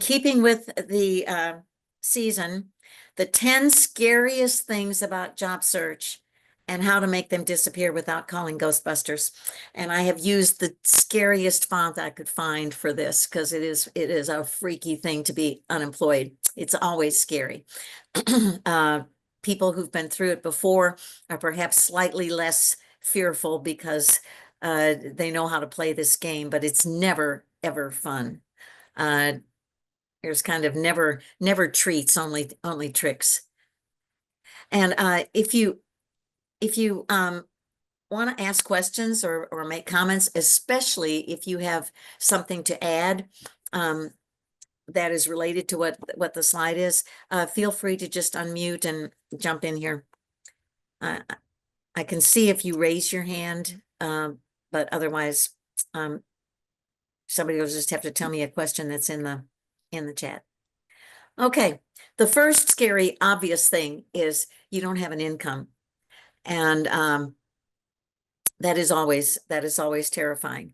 keeping with the season, the 10 scariest things about job search and how to make them disappear without calling Ghostbusters. And I have used the scariest font I could find for this because it is a freaky thing to be unemployed. It's always scary. People who've been through it before are perhaps slightly less fearful because they know how to play this game, but it's never, ever fun. Uh, there's kind of never treats, only tricks. And if you want to ask questions or make comments, especially if you have something to add that is related to what the slide is, feel free to just unmute and jump in here. I can see if you raise your hand, but otherwise, somebody will just have to tell me a question that's in the chat. Okay, the first scary, obvious thing is you don't have an income. And that is always terrifying.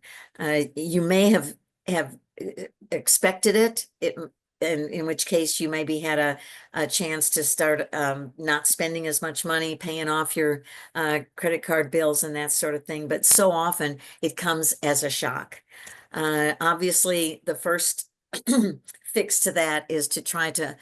You may have expected it, in which case you maybe had a chance to start not spending as much money, paying off your credit card bills and that sort of thing. But so often it comes as a shock. Obviously, the first fix to that is to try to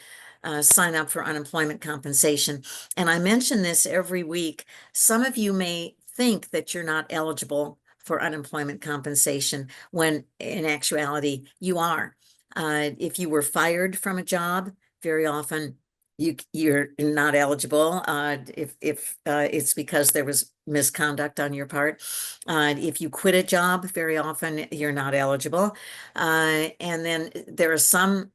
sign up for unemployment compensation. And I mention this every week. Some of you may think that you're not eligible for unemployment compensation when in actuality you are. If you were fired from a job, very often you're not eligible if it's because there was misconduct on your part. If you quit a job, very often you're not eligible. And then there are some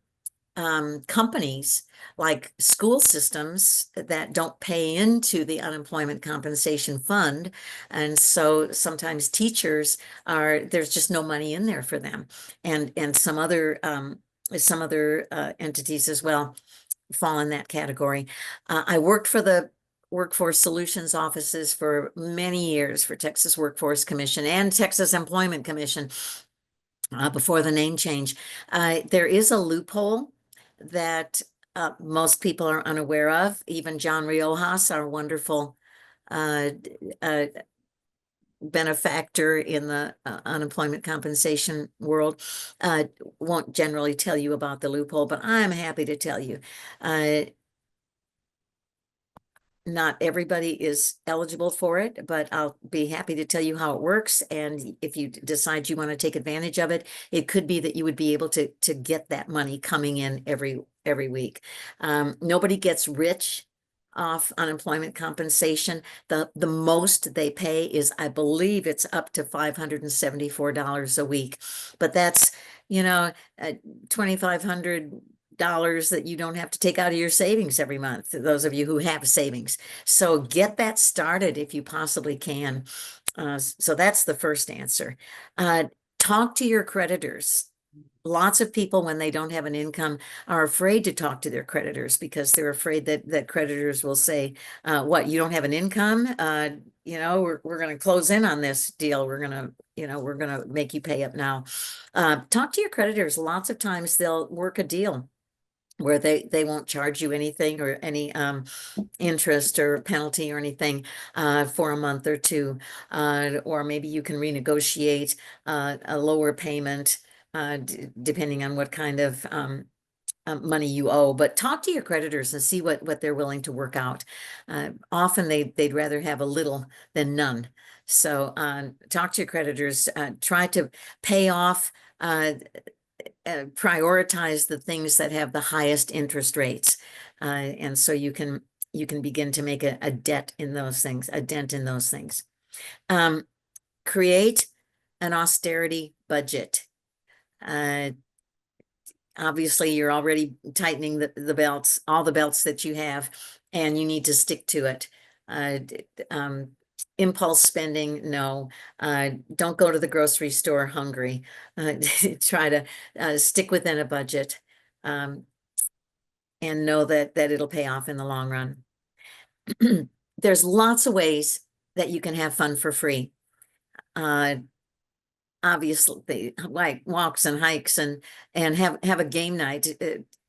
companies like school systems that don't pay into the unemployment compensation fund. And so sometimes teachers there's just no money in there for them. And some other entities as well fall in that category. I worked for the Workforce Solutions offices for many years for Texas Workforce Commission and Texas Employment Commission before the name change. There is a loophole that most people are unaware of. Even John Riojas, our wonderful benefactor in the unemployment compensation world, won't generally tell you about the loophole, but I'm happy to tell you. Not everybody is eligible for it, but I'll be happy to tell you how it works. And if you decide you want to take advantage of it, it could be that you would be able to get that money coming in every week. Nobody gets rich off unemployment compensation. The most they pay is, I believe it's up to $574 a week, but that's, $2,500 that you don't have to take out of your savings every month, those of you who have savings. So get that started if you possibly can. So that's the first answer. Talk to your creditors. Lots of people, when they don't have an income, are afraid to talk to their creditors because they're afraid that creditors will say, what, you don't have an income? We're going to close in on this deal. We're going to make you pay up now. Talk to your creditors. Lots of times they'll work a deal where they won't charge you anything or any interest or penalty or anything for a month or two. Or maybe you can renegotiate a lower payment depending on what kind of money you owe. But talk to your creditors and see what they're willing to work out. Often they'd rather have a little than none. So talk to your creditors, try to pay off prioritize the things that have the highest interest rates. And so you can begin to make a dent in those things. Create an austerity budget. Obviously you're already tightening the belts, all the belts that you have, and you need to stick to it. Impulse spending, no. Don't go to the grocery store hungry. Try to stick within a budget, and know that it'll pay off in the long run. There's lots of ways that you can have fun for free. obviously like walks and hikes and have a game night,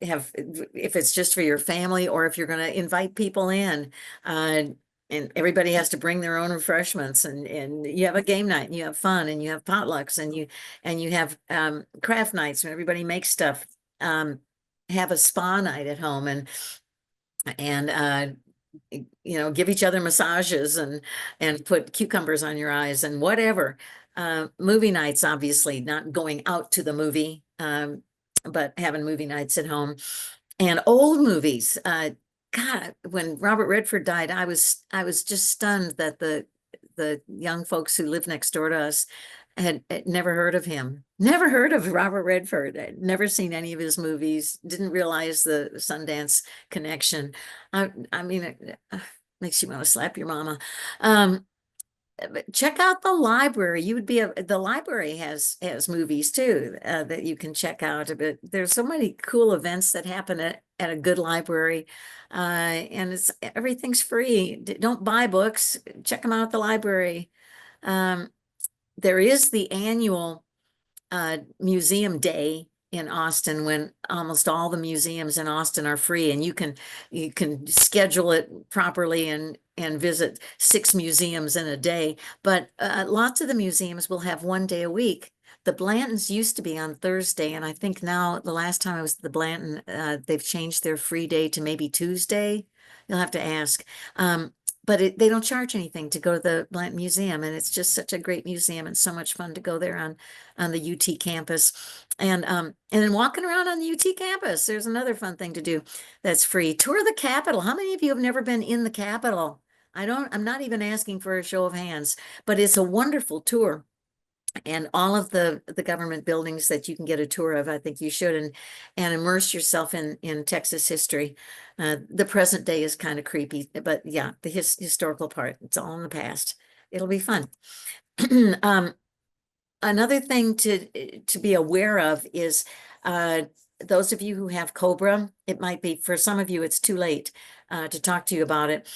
have, if it's just for your family or if you're going to invite people in, and everybody has to bring their own refreshments, and you have a game night and you have fun and you have potlucks and you have craft nights when everybody makes stuff, have a spa night at home, and give each other massages and put cucumbers on your eyes and whatever. Movie nights, obviously not going out to the movie, but having movie nights at home, and old movies. God, when Robert Redford died, I was just stunned that the young folks who live next door to us had never heard of him, never heard of Robert Redford, had never seen any of his movies, didn't realize the Sundance connection. I mean, it makes you want to slap your mama. But check out the library. You would be the library has movies too, that you can check out. But there's so many cool events that happen at a good library, and everything's free. Don't buy books. Check them out at the library. Um, there is the annual museum day in Austin, when almost all the museums in Austin are free, and you can schedule it properly and visit 6 museums in a day. But lots of the museums will have one day a week. The Blantons used to be on Thursday, and I think now, the last time I was at the Blanton, they've changed their free day to maybe Tuesday. You'll have to ask. But they don't charge anything to go to the Blanton Museum, and it's just such a great museum and so much fun to go there on the UT campus. And then walking around on the UT campus, there's another fun thing to do that's free. Tour the Capitol. How many of you have never been in the Capitol? I'm not even asking for a show of hands, but it's a wonderful tour. And all of the government buildings that you can get a tour of, I think you should, and immerse yourself in Texas history. The present day is kind of creepy, but yeah, the historical part, it's all in the past. It'll be fun. Another thing to be aware of is those of you who have Cobra, it might be, for some of you, it's too late to talk to you about it.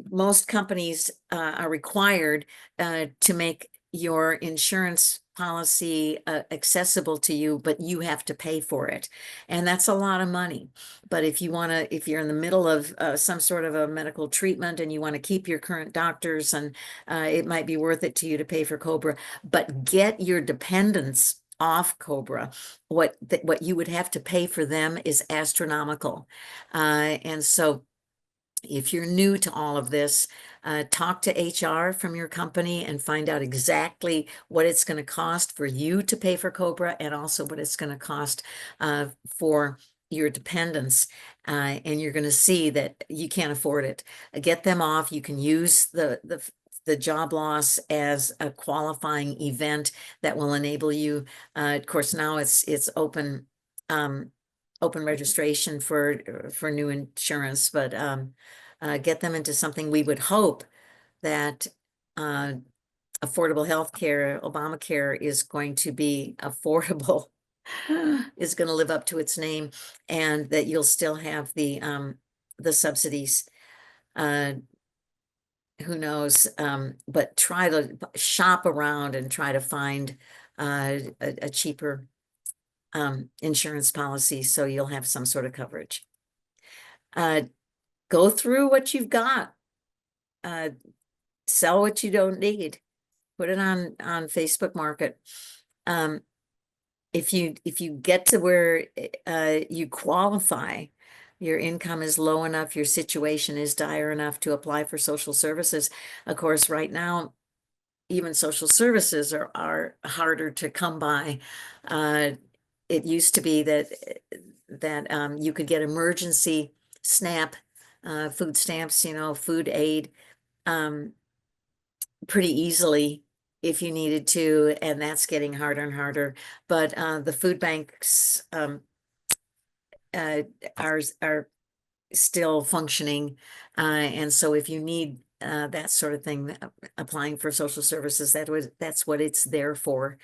Most companies are required to make your insurance policy accessible to you, but you have to pay for it. And that's a lot of money. But if you're in the middle of some sort of a medical treatment and you want to keep your current doctors, and it might be worth it to you to pay for Cobra, but get your dependents off Cobra. What you would have to pay for them is astronomical. And so if you're new to all of this, talk to HR from your company and find out exactly what it's going to cost for you to pay for Cobra, and also what it's going to cost for your dependents. And you're going to see that you can't afford it. Get them off. You can use the job loss as a qualifying event that will enable you. Of course, now it's open registration for new insurance, but get them into something. We would hope that affordable health care, Obamacare, is going to be affordable, is going to live up to its name, and that you'll still have the subsidies. Who knows? But try to shop around and try to find a cheaper insurance policy, so you'll have some sort of coverage. Go through what you've got. Sell what you don't need. Put it on Facebook Market. If you get to where you qualify, your income is low enough, your situation is dire enough to apply for social services. Of course, right now, even social services are harder to come by. It used to be that you could get emergency SNAP food stamps, food aid, pretty easly if you needed to, and that's getting harder and harder. But the food banks are still functioning, and so if you need that sort of thing, applying for social services, that's what it's there for.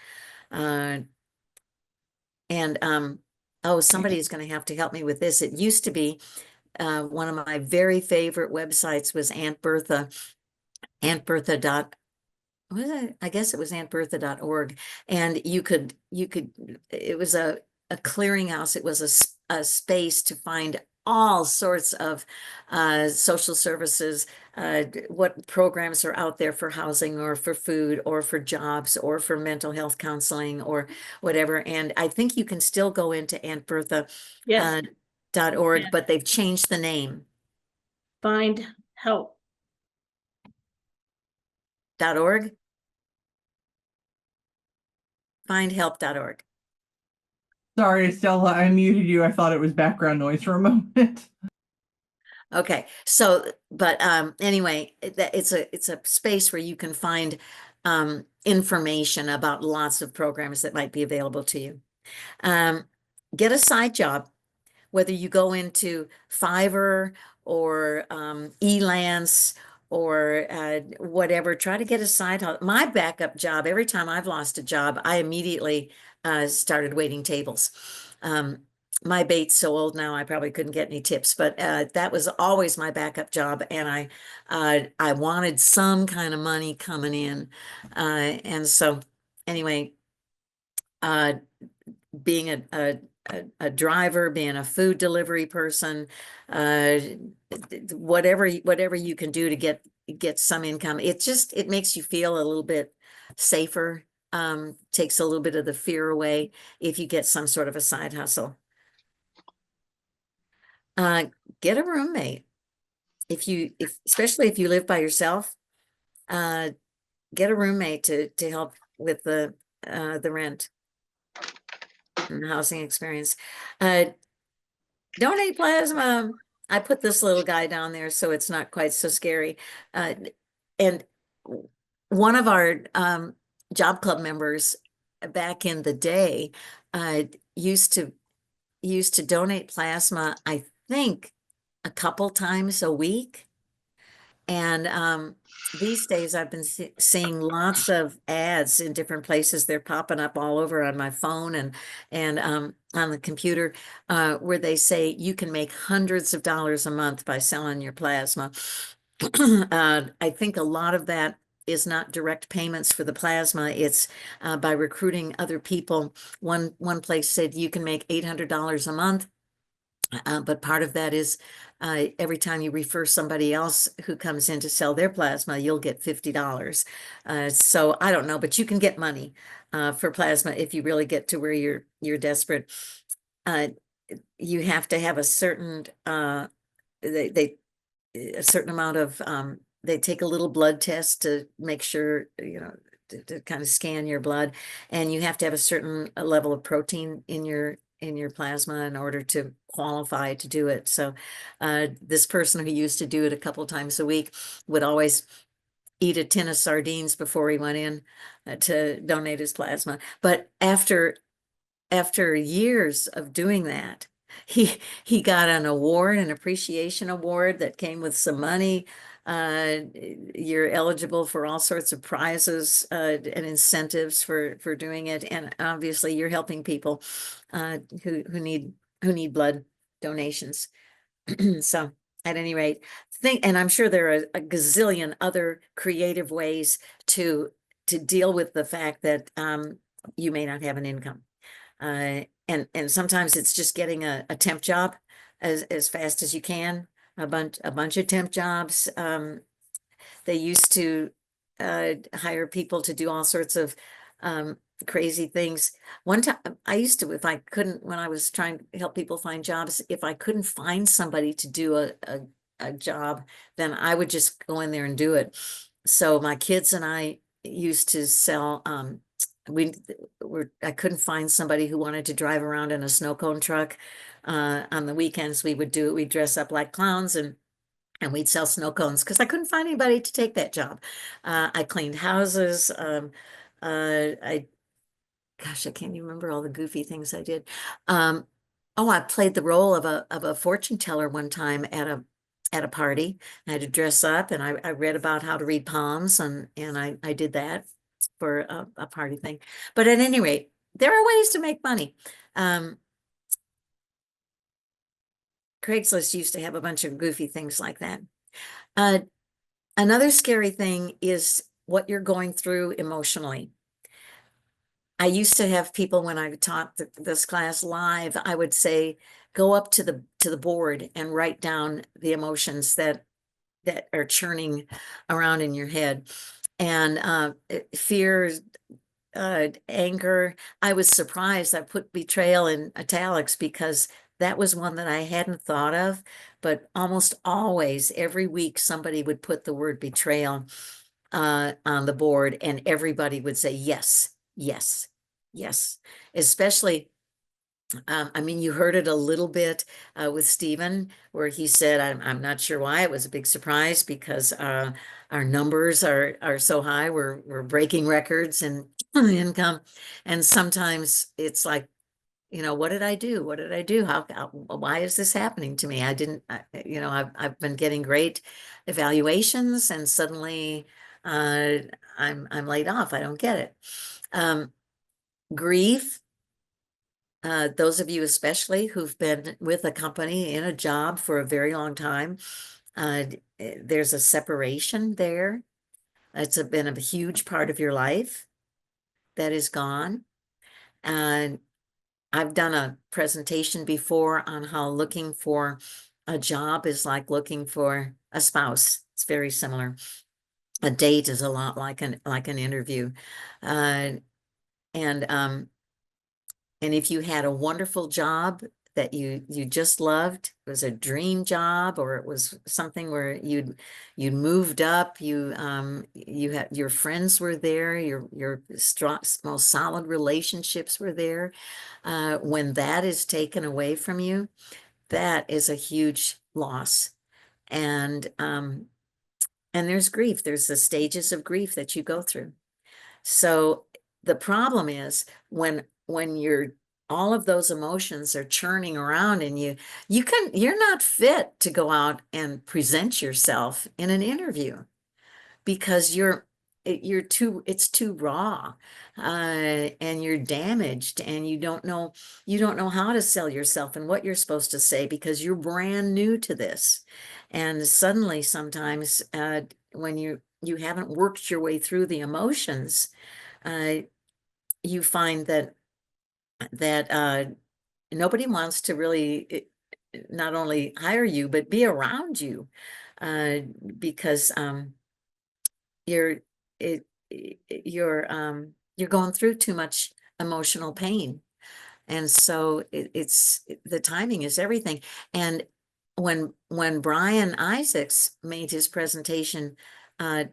Oh, somebody's going to have to help me with this. It used to be one of my very favorite websites was Aunt Bertha, auntbertha.org. was it? I guess it was auntbertha.org. And it was a clearinghouse. It was a space to find all sorts of social services, what programs are out there for housing or for food or for jobs or for mental health counseling or whatever. And I think you can still go into auntbertha Yes, .org, but they've changed the name. find help. .org? Findhelp.org. Sorry, Stella, I muted you. I thought it was background noise for a moment. Okay, so, but anyway, it's a space where you can find information about lots of programs that might be available to you. Get a side job, whether you go into Fiverr or Elance or whatever, try to get a side hustle. My backup job, every time I've lost a job, I immediately started waiting tables. My bait's so old now, I probably couldn't get any tips, but that was always my backup job, and I wanted some kind of money coming in, and so anyway, being a driver, being a food delivery person, whatever you can do to get some income, it makes you feel a little bit safer. Takes a little bit of the fear away if you get some sort of a side hustle. Get a roommate. Especially if you live by yourself, get a roommate to help with the rent and the housing experience. Donate plasma. I put this little guy down there so it's not quite so scary. And one of our job club members back in the day used to donate plasma, I think, a couple times a week. And these days I've been seeing lots of ads in different places. They're popping up all over on my phone and on the computer where they say you can make hundreds of dollars a month by selling your plasma. I think a lot of that is not direct payments for the plasma. It's by recruiting other people. One place said you can make $800 a month. But part of that is every time you refer somebody else who comes in to sell their plasma, you'll get $50. So I don't know, but you can get money for plasma if you really get to where you're desperate. You have to have a certain a certain amount of they take a little blood test to make sure, to kind of scan your blood, and you have to have a certain level of protein in your plasma in order to qualify to do it. So this person who used to do it a couple times a week would always eat a tin of sardines before he went in to donate his plasma. But after years of doing that, he got an award, an appreciation award that came with some money. You're eligible for all sorts of prizes and incentives for doing it, and obviously you're helping people who need blood donations. So at any rate, and I'm sure there are a gazillion other creative ways to deal with the fact that you may not have an income. And sometimes it's just getting a temp job as fast as you can. A bunch of temp jobs. They used to hire people to do all sorts of crazy things. One time I used to, if I couldn't, when I was trying to help people find jobs, if I couldn't find somebody to do a job, then I would just go in there and do it. So my kids and I used to sell I couldn't find somebody who wanted to drive around in a snow cone truck. On the weekends we'd dress up like clowns and we'd sell snow cones because I couldn't find anybody to take that job. I cleaned houses. Gosh, I can't even remember all the goofy things I did. Oh, I played the role of a fortune teller one time at a party. I had to dress up, and I read about how to read palms, and I did that for a party thing. But at any rate, there are ways to make money. Craigslist used to have a bunch of goofy things like that. Another scary thing is what you're going through emotionally. I used to have people when I taught this class live, I would say, go up to the board and write down the emotions that are churning around in your head. And fear, anger. I was surprised. I put betrayal in italics because that was one that I hadn't thought of, but almost always every week somebody would put the word betrayal on the board and everybody would say yes, yes, yes. Especially, I mean, you heard it a little bit with Stephen, where he said, I'm not sure why. It was a big surprise because our numbers are so high. We're breaking records and income. And sometimes it's like, you know, what did I do? What did I do? Why is this happening to me? I didn't, you know, I've been getting great evaluations and suddenly I'm laid off. I don't get it. Grief. Those of you especially who've been with a company in a job for a very long time, there's a separation there. It's been a huge part of your life that is gone. And I've done a presentation before on how looking for a job is like looking for a spouse. It's very similar. A date is a lot like an interview. And if you had a wonderful job that you just loved, it was a dream job, or it was something where you'd moved up, you had your friends were there, your strong, most solid relationships were there. When that is taken away from you, that is a huge loss. And there's grief. There's the stages of grief that you go through. So the problem is when you're all of those emotions are churning around in you, you're not fit to go out and present yourself in an interview because it's too raw, and you're damaged and you don't know how to sell yourself and what you're supposed to say because you're brand new to this. And suddenly sometimes when you haven't worked your way through the emotions, you find that nobody wants to really not only hire you but be around you, because you're going through too much emotional pain. And so it's the timing is everything. And when Brian Isaacs made his presentation to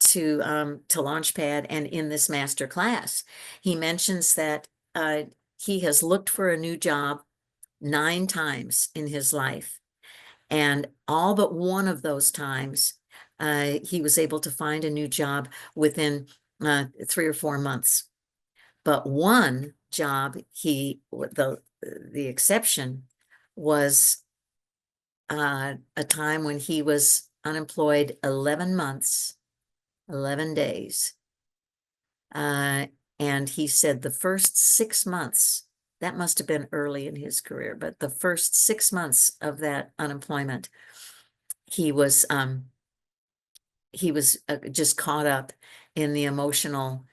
Launchpad and in this master class, he mentions that he has looked for a new job 9 times in his life. And all but one of those times, he was able to find a new job within 3 or 4 months. But one job, the exception was a time when he was unemployed 11 months, 11 days. And he said the first 6 months, that must have been early in his career, but the first 6 months of that unemployment, he was just caught up in the emotional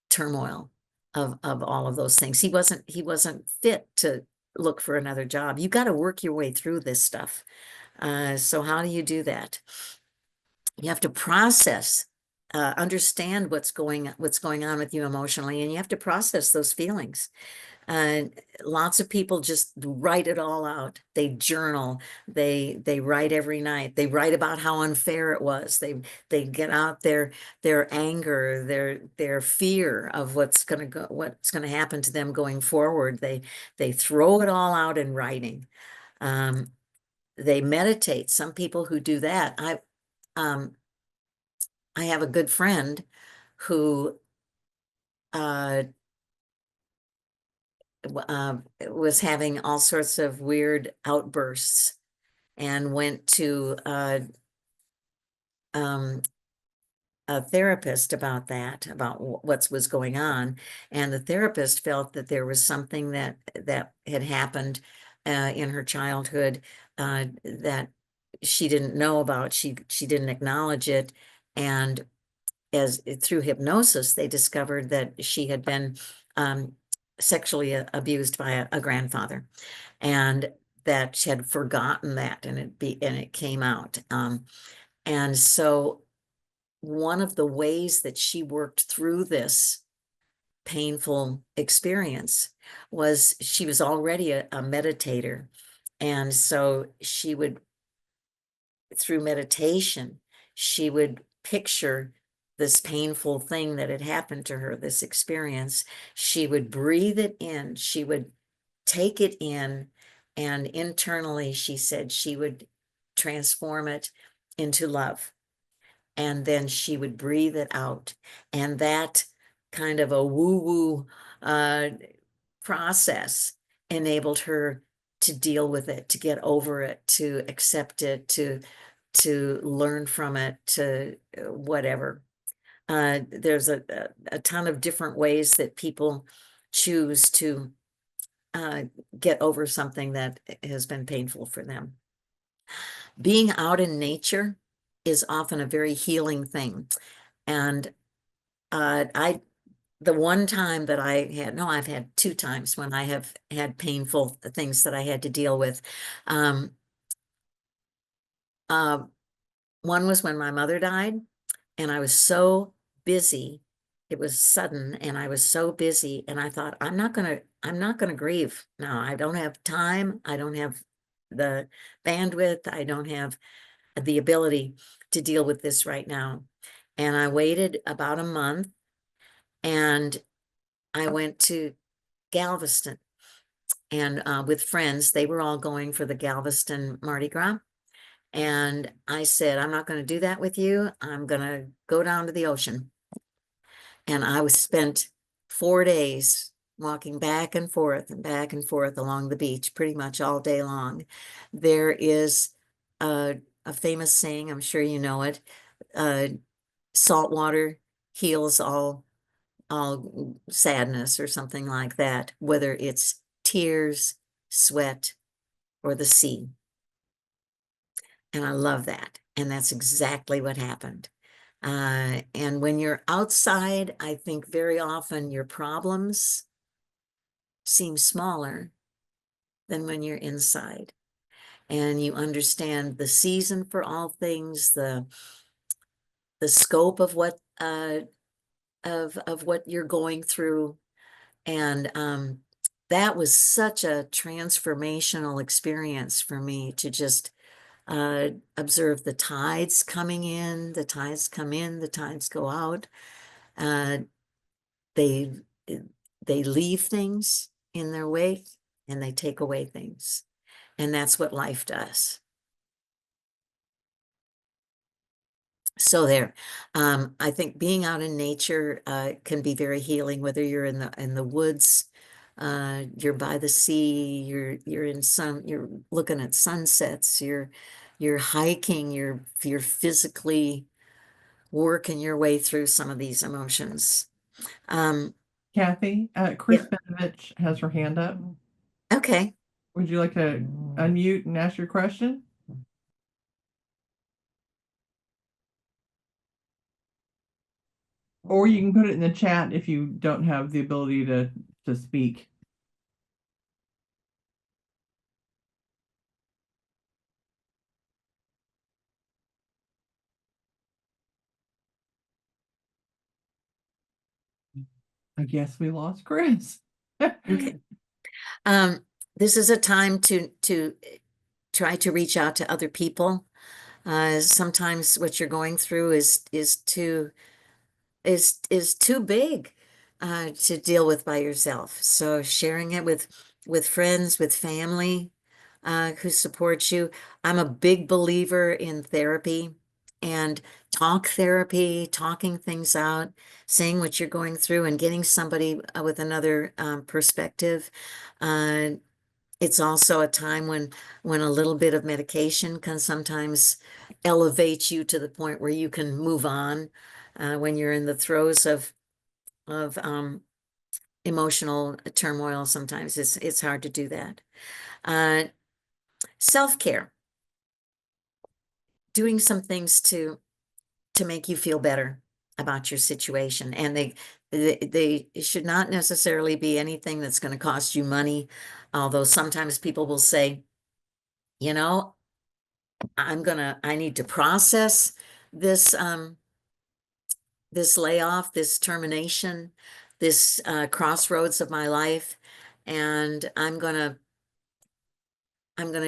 turmoil of all of those things. He wasn't fit to look for another job. You got to work your way through this stuff. So how do you do that? You have to process, understand what's going on with you emotionally, and you have to process those feelings. Lots of people just write it all out. They journal, they write every night. They write about how unfair it was. They get out their anger, their fear of what's going to happen to them going forward. They throw it all out in writing. They meditate. Some people who do that. I have a good friend who was having all sorts of weird outbursts and went to a therapist about that, about what was going on. And the therapist felt that there was something that had happened in her childhood that she didn't know about. She didn't acknowledge it. And as through hypnosis, they discovered that she had been sexually abused by a grandfather, and that she had forgotten that, and it came out. And so one of the ways that she worked through this painful experience was she was already a meditator. And so she would, through meditation, she would picture this painful thing that had happened to her, this experience. She would breathe it in, she would take it in, and internally, she said she would transform it into love. And then she would breathe it out. And that kind of a woo-woo process enabled her to deal with it, to get over it, to accept it, to learn from it, to whatever. There's a ton of different ways that people choose to get over something that has been painful for them. Being out in nature is often a very healing thing. And the one time that I've had 2 times when I have had painful things that I had to deal with. One was when my mother died, and I was so busy. It was sudden, and I was so busy, and I thought, I'm not gonna grieve. No, I don't have time. I don't have the bandwidth. I don't have the ability to deal with this right now. And I waited about a month, and I went to Galveston, and with friends. They were all going for the Galveston Mardi Gras. And I said, I'm not going to do that with you. I'm going to go down to the ocean. And I was spent 4 days walking back and forth along the beach, pretty much all day long. There is a famous saying, I'm sure you know it, salt water heals all sadness, or something like that, whether it's tears, sweat, or the sea. And I love that. And that's exactly what happened. And when you're outside, I think very often your problems seem smaller than when you're inside. And you understand the season for all things, the scope of what of what you're going through. And that was such a transformational experience for me, to just observe the tides coming in, the tides come in, the tides go out. They leave things in their wake, and they take away things. And that's what life does. So there, I think being out in nature can be very healing, whether you're in the woods, you're by the sea, you're looking at sunsets, you're hiking, you're physically working your way through some of these emotions. Kathy, Chris Benovich has her hand up. Okay. Would you like to unmute and ask your question? Or you can put it in the chat if you don't have the ability to speak. I guess we lost Chris. Okay. This is a time to try to reach out to other people. Sometimes what you're going through is too big to deal with by yourself. So sharing it with friends, with family who support you. I'm a big believer in therapy and talk therapy, talking things out, saying what you're going through, and getting somebody with another perspective. It's also a time when a little bit of medication can sometimes elevate you to the point where you can move on. When you're in the throes of emotional turmoil, sometimes it's hard to do that. Self-care, doing some things to to make you feel better about your situation. And they should not necessarily be anything that's going to cost you money. Although sometimes people will say, you know, I need to process this, this layoff, this termination, this crossroads of my life. And I'm gonna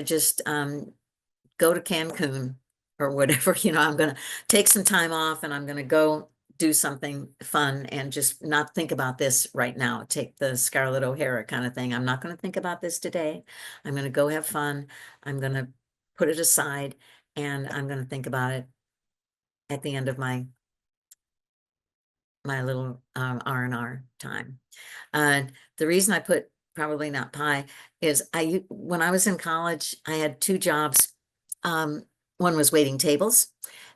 just go to Cancun or whatever, you know, I'm gonna take some time off and I'm gonna go do something fun and just not think about this right now. Take the Scarlett O'Hara kind of thing. I'm not gonna think about this today. I'm gonna go have fun. I'm gonna put it aside and I'm gonna think about it at the end of my little R&R time. The reason I put probably not pie is when I was in college, I had two jobs. One was waiting tables,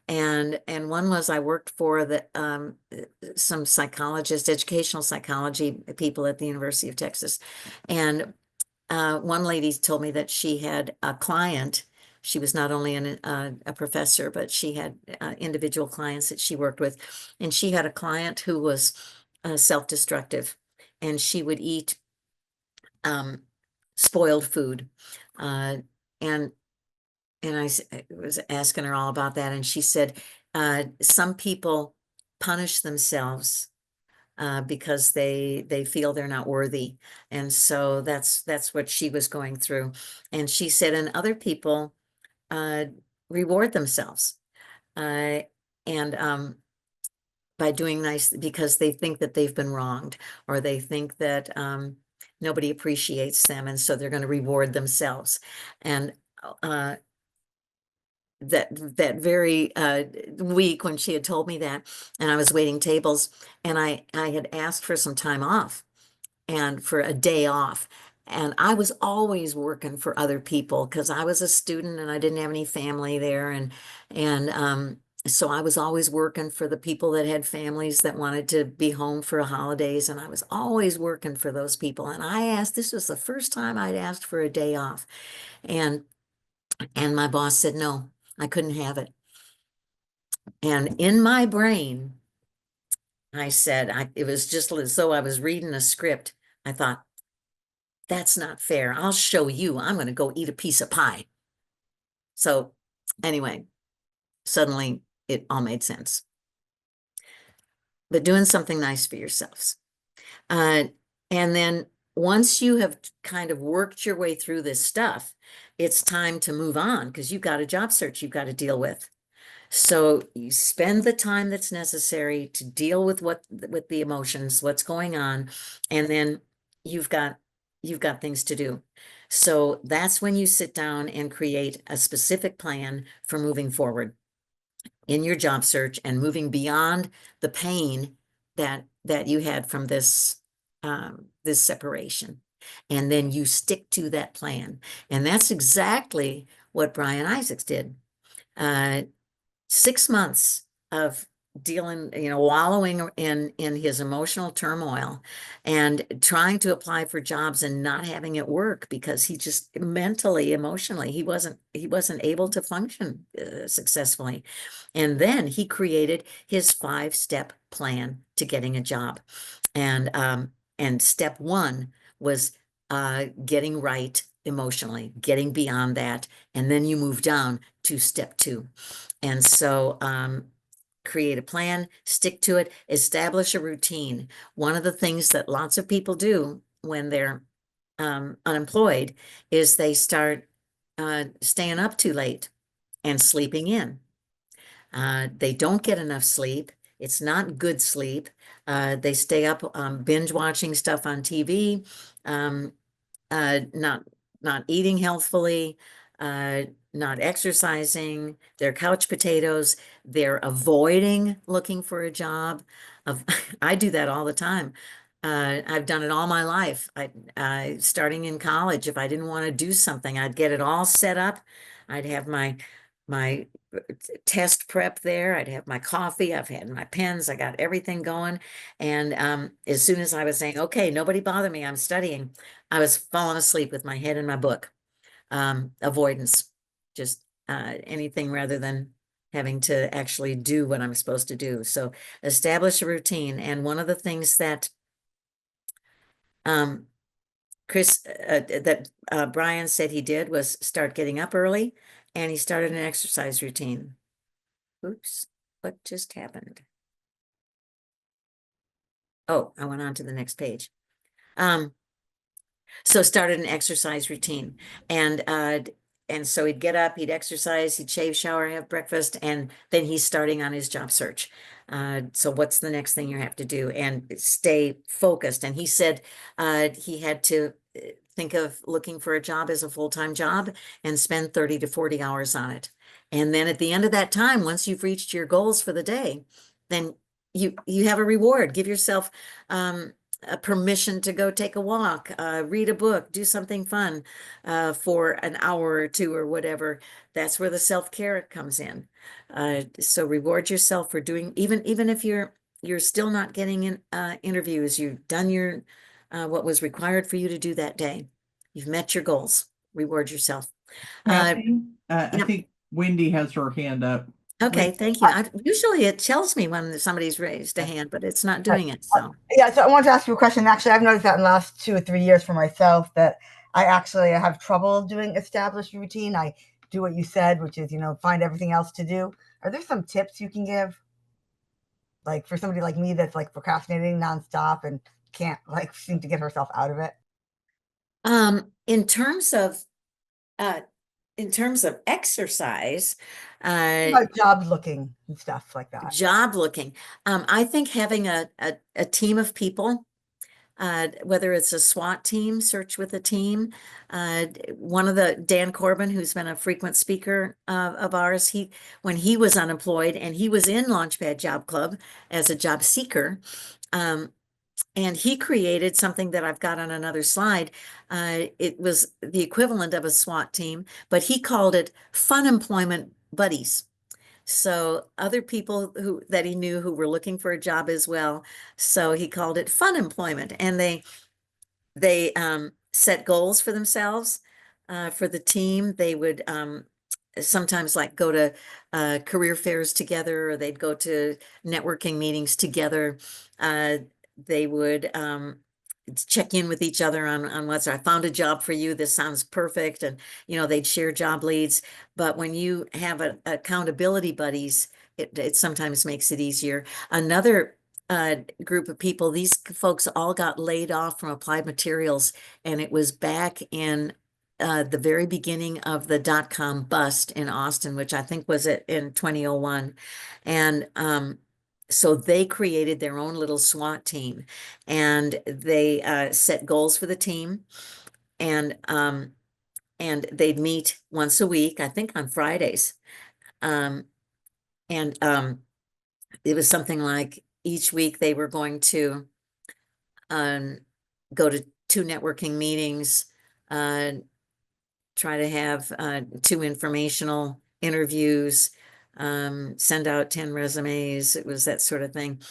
and one was I worked for the some psychologists, educational psychology people at the University of Texas. And one lady told me that she had a client. She was not only a professor, but she had individual clients that she worked with. And she had a client who was self-destructive, and she would eat spoiled food. And I was asking her all about that. And she said, some people punish themselves because they feel they're not worthy. And so that's what she was going through. And she said, and other people reward themselves and by doing nice because they think that they've been wronged, or they think that nobody appreciates them, and so they're going to reward themselves. And that very week when she had told me that, and I was waiting tables, and I had asked for some time off and for a day off. And I was always working for other people because I was a student and I didn't have any family there. And so I was always working for the people that had families that wanted to be home for holidays. And I was always working for those people. And I asked, this was the first time I'd asked for a day off. And my boss said, no, I couldn't have it. And in my brain, I said, it was just as though I was reading a script. I thought, that's not fair. I'll show you. I'm going to go eat a piece of pie. So anyway, suddenly it all made sense. But doing something nice for yourselves. And then once you have kind of worked your way through this stuff, it's time to move on because you've got a job search you've got to deal with. So you spend the time that's necessary to deal with with the emotions, what's going on, and then you've got things to do. So that's when you sit down and create a specific plan for moving forward in your job search and moving beyond the pain that you had from this this separation. And then you stick to that plan. And that's exactly what Brian Isaacs did. 6 months of dealing, wallowing in his emotional turmoil and trying to apply for jobs and not having it work because he just mentally, emotionally, he wasn't able to function successfully. And then he created his 5-step plan to getting a job. And step 1 was getting right emotionally, getting beyond that. And then you move down to step 2. And so create a plan, stick to it, establish a routine. One of the things that lots of people do when they're unemployed is they start staying up too late and sleeping in. They don't get enough sleep. It's not good sleep. They stay up binge watching stuff on TV, not eating healthfully, not exercising, they're couch potatoes, they're avoiding looking for a job. I do that all the time. I've done it all my life. Starting in college, if I didn't want to do something, I'd get it all set up. I'd have my test prep there. I'd have my coffee. I've had my pens. I got everything going. And as soon as I was saying, okay, nobody bother me, I'm studying, I was falling asleep with my head in my book. Avoidance, just anything rather than having to actually do what I'm supposed to do. So establish a routine. And one of the things that Brian said he did was start getting up early, and he started an exercise routine. Oops, what just happened? Oh, I went on to the next page. So started an exercise routine, and so he'd get up, he'd exercise, he'd shave, shower, have breakfast, and then he's starting on his job search. So what's the next thing you have to do? And stay focused. And he said he had to think of looking for a job as a full-time job and spend 30 to 40 hours on it. And then at the end of that time, once you've reached your goals for the day, then you have a reward. Give yourself a permission to go take a walk, read a book, do something fun for an hour or two or whatever. That's where the self-care comes in. So reward yourself for doing, even if you're still not getting in interviews, you've done your what was required for you to do that day. You've met your goals. Reward yourself. Kathy, I yep. think Wendy has her hand up. Okay, thank you. Usually it tells me when somebody's raised a hand, but it's not doing it, so. Yeah, so I wanted to ask you a question. Actually, I've noticed that in the last 2 or 3 years for myself that I actually have trouble doing established routine. I do what you said, which is, find everything else to do. Are there some tips you can give? Like for somebody like me that's like procrastinating nonstop and can't like seem to get herself out of it? In terms of exercise, Like job looking and stuff like that. job looking, I think having a team of people, whether it's a SWAT team, search with a team, one of Dan Corbin, who's been a frequent speaker of ours, when he was unemployed and he was in Launchpad Job Club as a job seeker, and he created something that I've got on another slide. It was the equivalent of a SWAT team, but he called it Fun Employment Buddies. So other people that he knew who were looking for a job as well. So he called it Fun Employment, and they set goals for themselves. For the team, they would sometimes like go to career fairs together, or they'd go to networking meetings together. They would check in with each other on what's, I found a job for you, this sounds perfect, and they'd share job leads. But when you have accountability buddies, it sometimes makes it easier. Another group of people, these folks all got laid off from Applied Materials, and it was back in the very beginning of the .com bust in Austin, which I think was in 2001. And so they created their own little SWAT team, and they set goals for the team, and they'd meet once a week, I think on Fridays. And it was something like each week they were going to go to 2 networking meetings, try to have 2 informational interviews, send out 10 resumes. It was that sort of thing.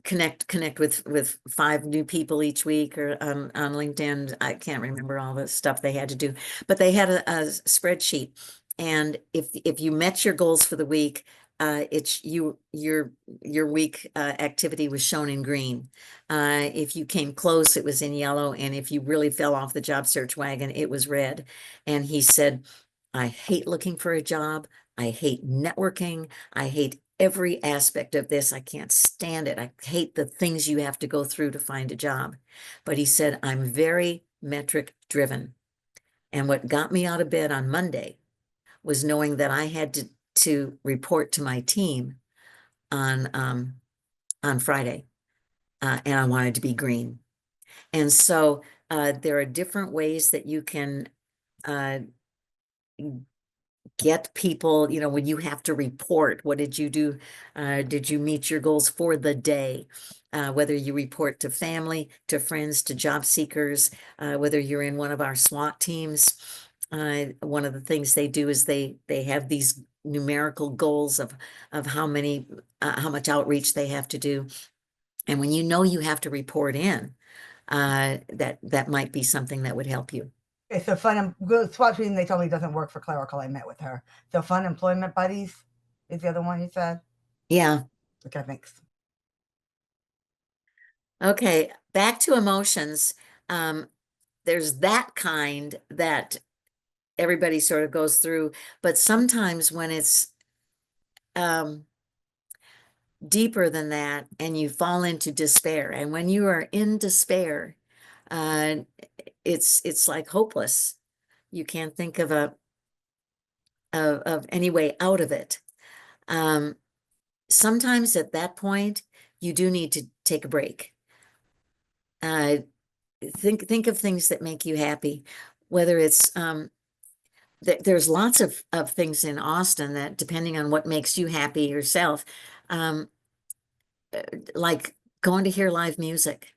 Connect with 5 new people each week, or on LinkedIn. I can't remember all the stuff they had to do, but they had a spreadsheet. And if you met your goals for the week, your week activity was shown in green. If you came close, it was in yellow, and if you really fell off the job search wagon, it was red. And he said, I hate looking for a job. I hate networking. I hate every aspect of this. I can't stand it. I hate the things you have to go through to find a job. But he said, I'm very metric driven. And what got me out of bed on Monday was knowing that I had to report to my team on Friday, and I wanted to be green. And so there are different ways that you can get people, when you have to report, what did you do? Did you meet your goals for the day? Whether you report to family, to friends, to job seekers, whether you're in one of our SWAT teams, one of the things they do is they have these numerical goals of how much outreach they have to do. And when you have to report in, that might be something that would help you. Okay, so good SWAT training, they told me doesn't work for clerical. I met with her. So fun employment buddies is the other one you said? Yeah. Okay, thanks. Okay, back to emotions. There's that kind that everybody sort of goes through, but sometimes when it's deeper than that and you fall into despair, and when you are in despair, it's like hopeless. You can't think of any way out of it. Sometimes at that point, you do need to take a break. Think of things that make you happy, whether it's there's lots of things in Austin that, depending on what makes you happy yourself, like going to hear live music.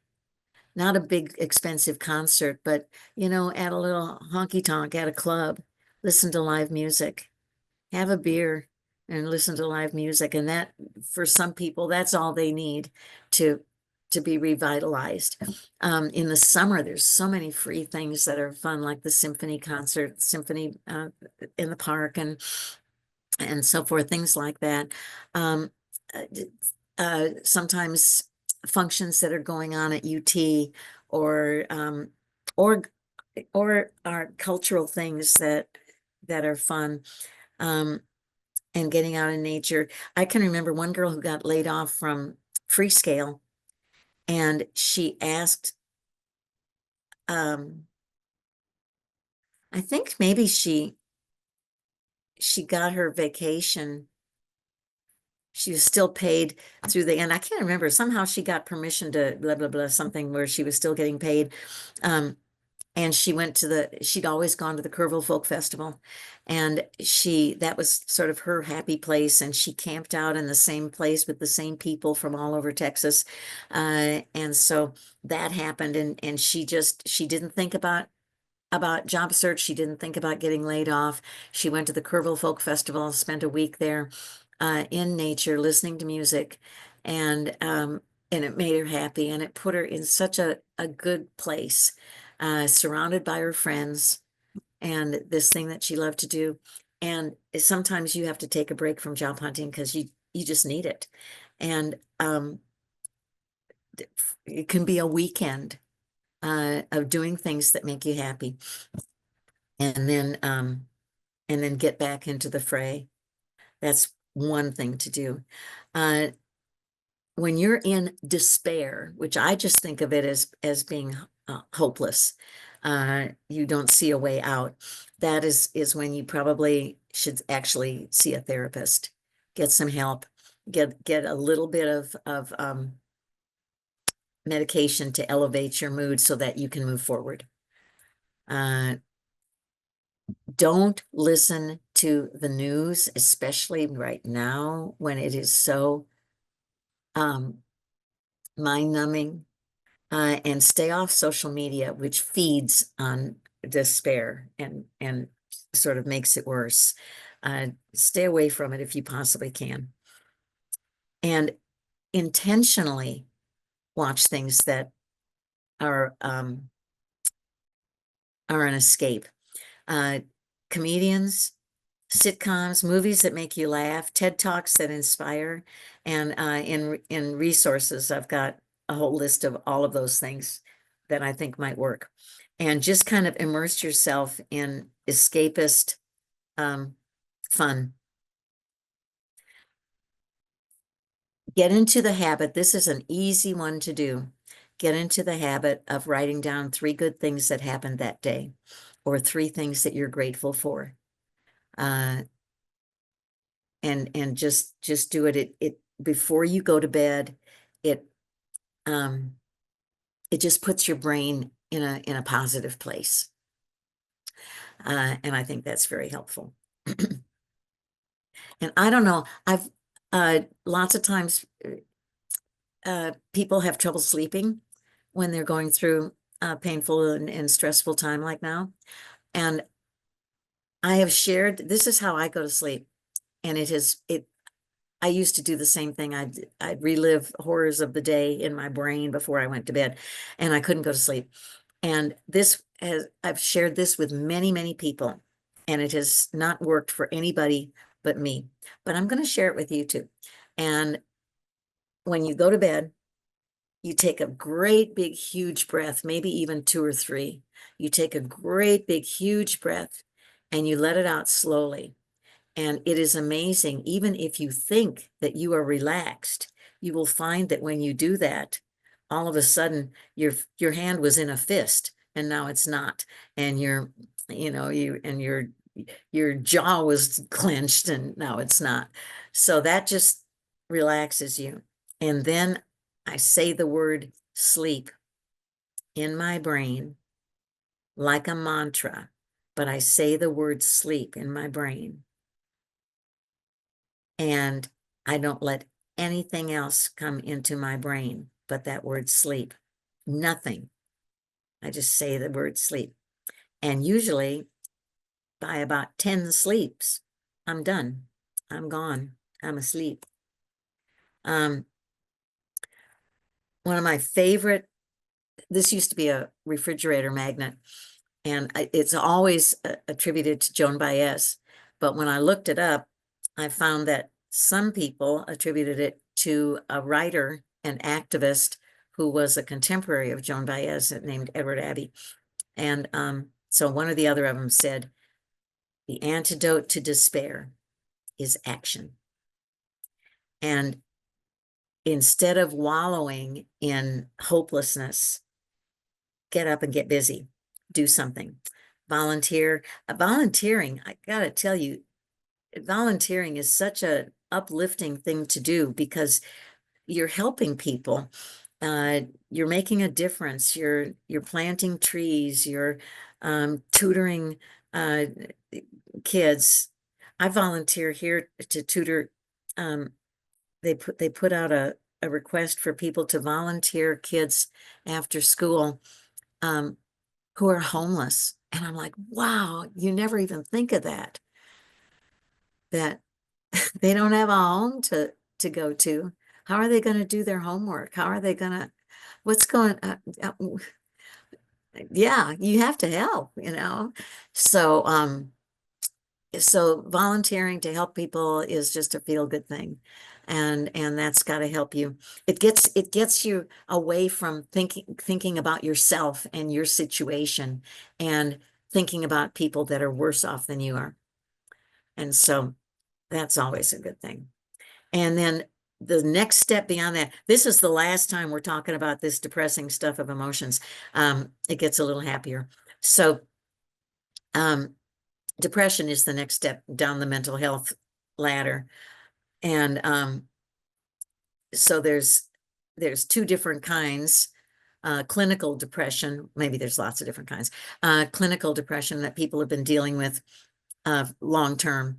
Not a big expensive concert, but at a little honky tonk at a club, listen to live music, have a beer and listen to live music. And that, for some people, that's all they need to be revitalized. In the summer, there's so many free things that are fun, like the symphony concert, symphony in the park, and so forth, things like that. Sometimes functions that are going on at UT, or or our cultural things that are fun, and getting out in nature. I can remember one girl who got laid off from Freescale, and she asked, I think maybe she got her vacation. She was still paid through the end. I can't remember. Somehow she got permission to blah, blah, blah, something where she was still getting paid. And she went to she'd always gone to the Kerrville Folk Festival. And that was sort of her happy place. And she camped out in the same place with the same people from all over Texas. And so that happened. And she didn't think about job search. She didn't think about getting laid off. She went to the Kerrville Folk Festival, spent a week there in nature, listening to music, and it made her happy, and it put her in such a good place, surrounded by her friends and this thing that she loved to do. And sometimes you have to take a break from job hunting because you just need it. And it can be a weekend of doing things that make you happy, and then get back into the fray. That's one thing to do. When you're in despair, which I just think of it as being hopeless, you don't see a way out. That is when you probably should actually see a therapist, get some help, get a little bit of medication to elevate your mood so that you can move forward. Don't listen to the news, especially right now when it is so mind-numbing, and stay off social media, which feeds on despair and sort of makes it worse. Stay away from it if you possibly can. And intentionally watch things that are an escape. Comedians, sitcoms, movies that make you laugh, TED Talks that inspire, and in resources, I've got a whole list of all of those things that I think might work. And just kind of immerse yourself in escapist fun. Get into the habit. This is an easy one to do. Get into the habit of writing down 3 good things that happened that day, or 3 things that you're grateful for. And just do it. It before you go to bed. It just puts your brain in a positive place. And I think that's very helpful. And I don't know, I've lots of times people have trouble sleeping when they're going through a painful and stressful time like now. And I have shared, this is how I go to sleep. And I used to do the same thing. I'd relive horrors of the day in my brain before I went to bed, and I couldn't go to sleep. And this I've shared this with many, many people, and it has not worked for anybody but me, but I'm going to share it with you too. And when you go to bed, you take a great big huge breath, maybe even 2 or 3. You take a great big huge breath and you let it out slowly. And it is amazing. Even if you think that you are relaxed, you will find that when you do that, all of a sudden your hand was in a fist and now it's not. And your jaw was clenched and now it's not. So that just relaxes you. And then I say the word sleep in my brain like a mantra, but I say the word sleep in my brain. And I don't let anything else come into my brain but that word sleep. Nothing. I just say the word sleep. And usually by about 10 sleeps, I'm done. I'm gone. I'm asleep. One of my favorite, this used to be a refrigerator magnet, and it's always attributed to Joan Baez. But when I looked it up, I found that some people attributed it to a writer and activist who was a contemporary of Joan Baez named Edward Abbey. And so one or the other of them said, the antidote to despair is action. And instead of wallowing in hopelessness, get up and get busy, do something, volunteer. Volunteering, I gotta tell you, volunteering is such a uplifting thing to do because you're helping people. You're making a difference. You're planting trees. You're tutoring kids. I volunteer here to tutor. They put out a request for people to volunteer kids after school who are homeless. And I'm like, wow, you never even think of that they don't have a home to go to. How are they going to do their homework? How are they going to, what's going, yeah, you have to help, So volunteering to help people is just a feel-good thing. And that's got to help you. It gets you away from thinking about yourself and your situation and thinking about people that are worse off than you are. And so that's always a good thing. And then the next step beyond that, this is the last time we're talking about this depressing stuff of emotions. It gets a little happier. So depression is the next step down the mental health ladder. And so there's 2 different kinds. Clinical depression, maybe there's lots of different kinds. Clinical depression that people have been dealing with long-term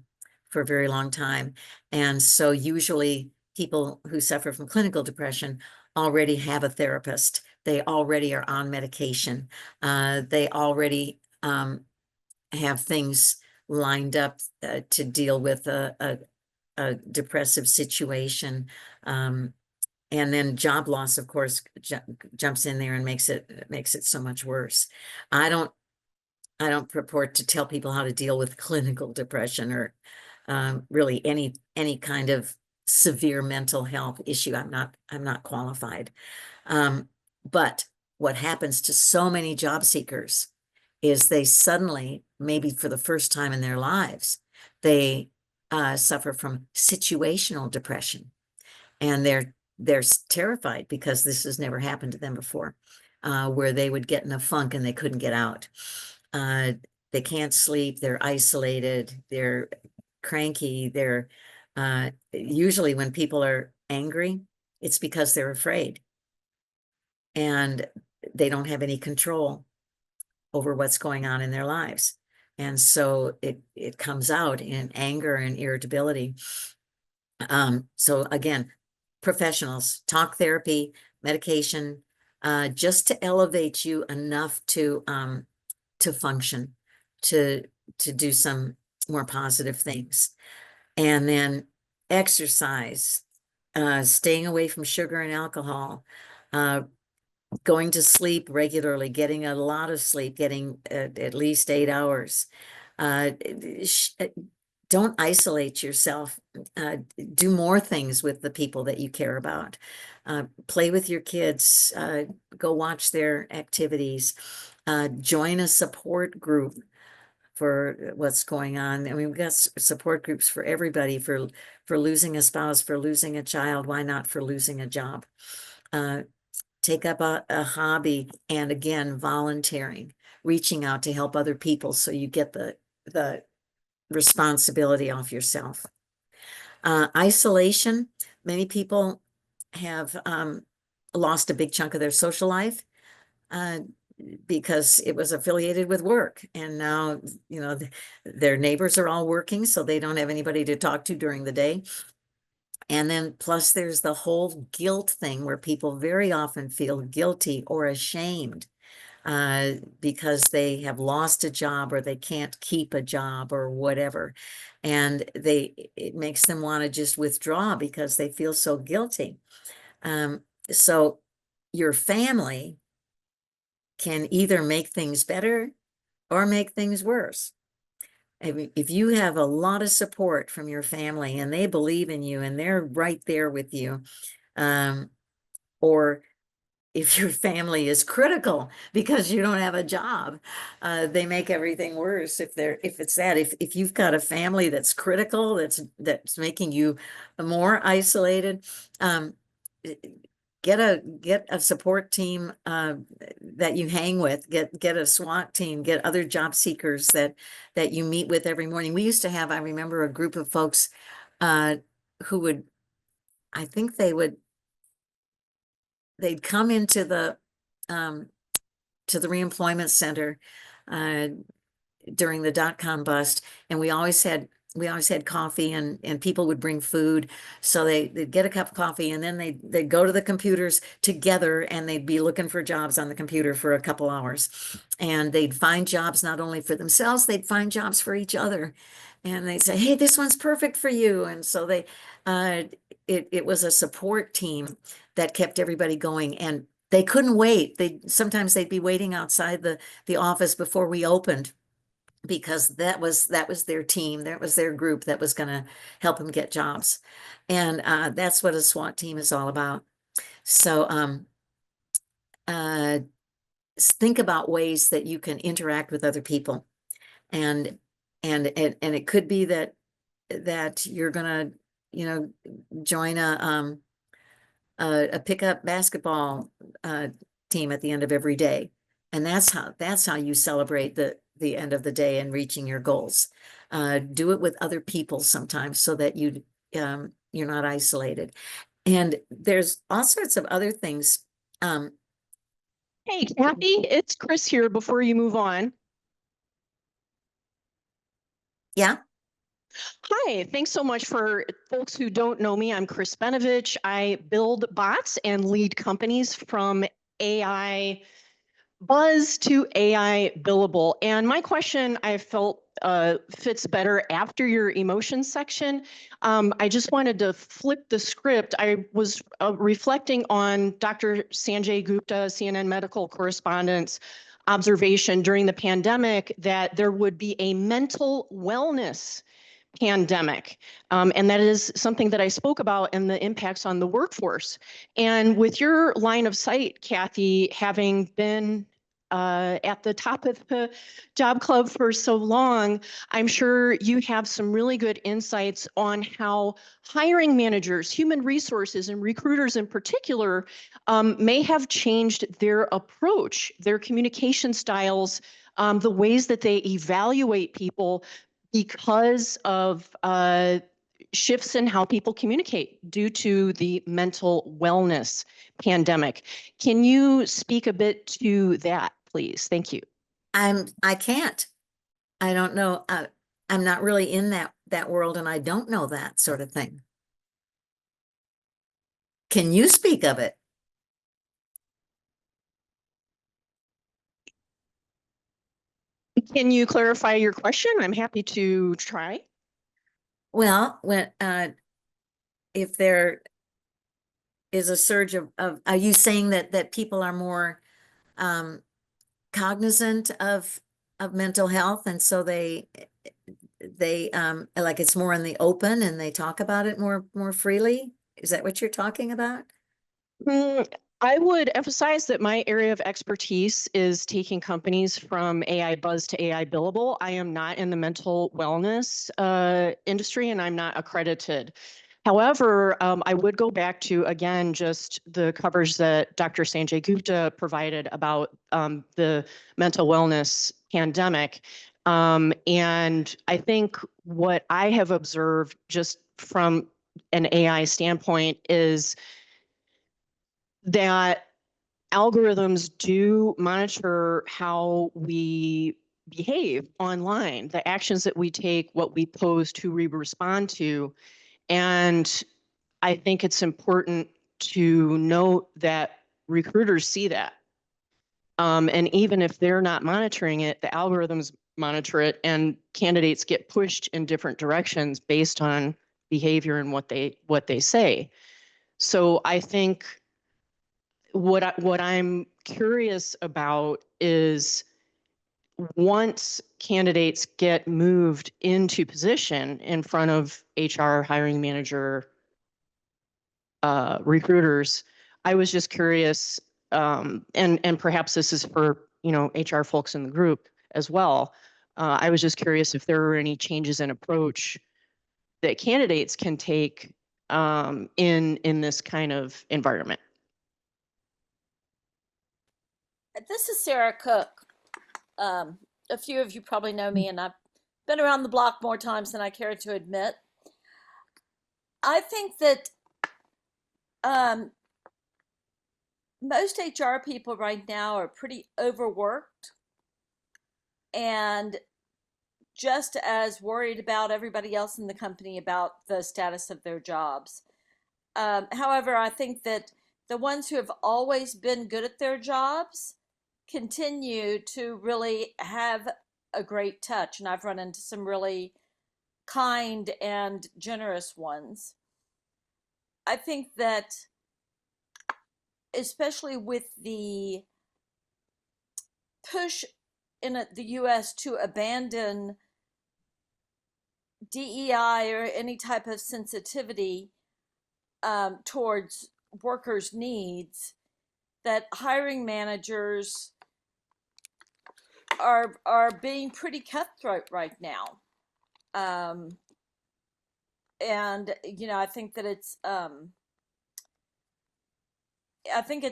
for a very long time. And so usually people who suffer from clinical depression already have a therapist. They already are on medication. They already have things lined up to deal with a depressive situation. And then job loss, of course, jumps in there and makes it so much worse. I don't purport to tell people how to deal with clinical depression or really any kind of severe mental health issue. I'm not qualified. But what happens to so many job seekers is they suddenly, maybe for the first time in their lives, they suffer from situational depression, and they're terrified because this has never happened to them before, where they would get in a funk and they couldn't get out. They can't sleep, they're isolated, they're cranky, they're usually when people are angry, it's because they're afraid and they don't have any control over what's going on in their lives. And so it comes out in anger and irritability. So again, professionals, talk therapy, medication, just to elevate you enough to function, to do some more positive things. And then exercise, staying away from sugar and alcohol, going to sleep regularly, getting a lot of sleep, getting at least 8 hours. Don't isolate yourself. Do more things with the people that you care about. Play with your kids. Go watch their activities. Join a support group for what's going on. I mean, we've got support groups for everybody, for losing a spouse, for losing a child. Why not for losing a job? Take up a hobby, and again, volunteering, reaching out to help other people so you get the responsibility off yourself. Isolation, many people have lost a big chunk of their social life because it was affiliated with work. And now, you know, their neighbors are all working, so they don't have anybody to talk to during the day. And then plus there's the whole guilt thing where people very often feel guilty or ashamed because they have lost a job or they can't keep a job or whatever. And it makes them want to just withdraw because they feel so guilty. So your family can either make things better or make things worse. If you have a lot of support from your family and they believe in you and they're right there with you, or if your family is critical because you don't have a job, they make everything worse. If you've got a family that's critical, that's making you more isolated, get a support team that you hang with, get a SWAT team, get other job seekers that you meet with every morning. We used to have, I remember, a group of folks who would, I think they'd come into the reemployment center during the dot-com bust, and we always had coffee, and people would bring food. So they'd get a cup of coffee, and then they'd go to the computers together, and they'd be looking for jobs on the computer for a couple hours. And they'd find jobs not only for themselves, they'd find jobs for each other. And they'd say, hey, this one's perfect for you. And so it was a support team that kept everybody going. And they couldn't wait. Sometimes they'd be waiting outside the office before we opened, because that was their team, that was their group that was going to help them get jobs. And that's what a SWAT team is all about. So think about ways that you can interact with other people, and it could be that you're gonna, you know, join a pickup basketball team at the end of every day. And that's how you celebrate the end of the day and reaching your goals. Do it with other people sometimes so that you're not isolated. And there's all sorts of other things. Hey, Kathy, it's Chris here before you move on. Yeah. Hi, thanks so much. For folks who don't know me, I'm Chris Benovich. I build bots and lead companies from AI buzz to AI billable. And my question, I felt fits better after your emotions section. I just wanted to flip the script. I was reflecting on Dr. Sanjay Gupta, CNN medical correspondent's observation during the pandemic that there would be a mental wellness pandemic. And that is something that I spoke about and the impacts on the workforce. And with your line of sight, Kathy, having been at the top of the job club for so long, I'm sure you have some really good insights on how hiring managers, human resources, and recruiters in particular may have changed their approach, their communication styles, the ways that they evaluate people because of shifts in how people communicate due to the mental wellness pandemic. Can you speak a bit to that, please? Thank you. I can't. I don't know. I'm not really in that world, and I don't know that sort of thing. Can you speak of it? Can you clarify your question? I'm happy to try. Well, when if they're is a surge of, are you saying that people are more cognizant of mental health, and so they like it's more in the open and they talk about it more freely? Is that what you're talking about? I would emphasize that my area of expertise is taking companies from AI buzz to AI billable. I am not in the mental wellness industry, and I'm not accredited. However, I would go back to, again, just the coverage that Dr. Sanjay Gupta provided about the mental wellness pandemic. And I think what I have observed just from an AI standpoint is that algorithms do monitor how we behave online, the actions that we take, what we post, who we respond to. And I think it's important to note that recruiters see that. And even if they're not monitoring it, the algorithms monitor it, and candidates get pushed in different directions based on behavior and what they say. So I think what I'm curious about is, once candidates get moved into position in front of HR, hiring manager, recruiters, I was just curious, and perhaps this is for, HR folks in the group as well. I was just curious if there are any changes in approach that candidates can take in this kind of environment. This is Sarah Cook. A few of you probably know me, and I've been around the block more times than I care to admit. I think that most HR people right now are pretty overworked and just as worried about everybody else in the company about the status of their jobs. However, I think that the ones who have always been good at their jobs continue to really have a great touch. And I've run into some really kind and generous ones. I think that, especially with the push in the US to abandon DEI or any type of sensitivity towards workers' needs, that hiring managers are being pretty cutthroat right now. And I think that it's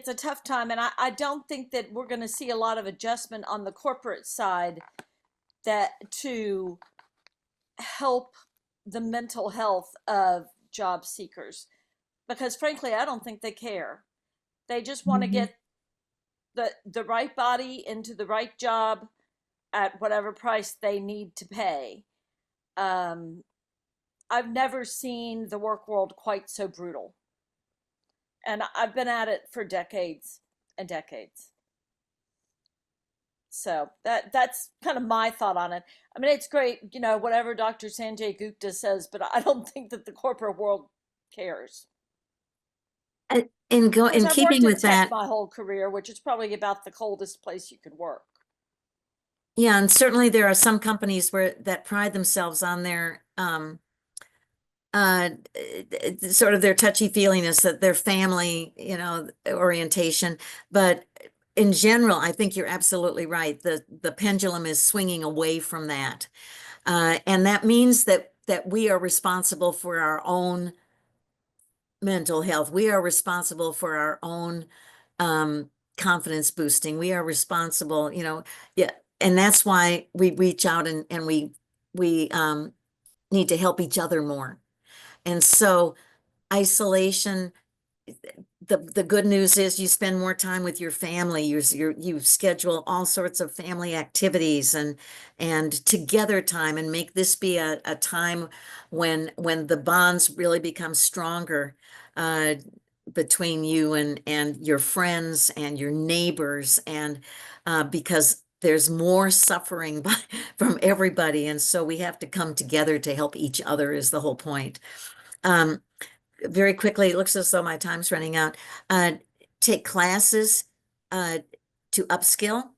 a tough time, and I don't think that we're going to see a lot of adjustment on the corporate side that to help the mental health of job seekers, because frankly I don't think they care. They just want to get the right body into the right job at whatever price they need to pay. I've never seen the work world quite so brutal, and I've been at it for decades and decades. So that's kind of my thought on it. I mean, it's great, whatever Dr. Sanjay Gupta says, but I don't think that the corporate world cares. In Of course, I've keeping worked in with tech that, my whole career, which is probably about the coldest place you could work. yeah, and certainly there are some companies that pride themselves on their sort of their touchy-feeliness, that their family, orientation. But in general, I think you're absolutely right. The pendulum is swinging away from that. And that means that we are responsible for our own mental health. We are responsible for our own confidence boosting. We are responsible, yeah. And that's why we reach out and we need to help each other more. And so isolation, the good news is you spend more time with your family. You schedule all sorts of family activities and together time, and make this be a time when the bonds really become stronger between you and your friends and your neighbors, and because there's more suffering from everybody, and so we have to come together to help each other is the whole point. very quickly, it looks as though my time's running out. Take classes to upskill,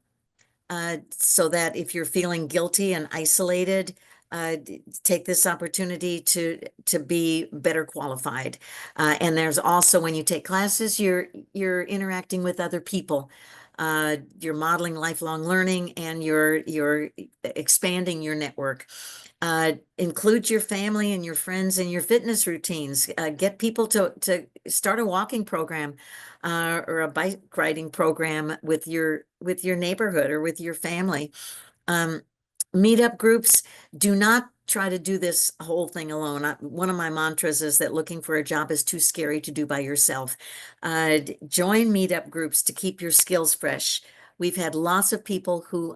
so that if you're feeling guilty and isolated, take this opportunity to be better qualified. And there's also, when you take classes, you're interacting with other people. You're modeling lifelong learning, and you're expanding your network. Include your family and your friends in your fitness routines. Get people to start a walking program or a bike riding program with your neighborhood or with your family. Meetup groups, do not try to do this whole thing alone. One of my mantras is that looking for a job is too scary to do by yourself. Join meetup groups to keep your skills fresh. We've had lots of people who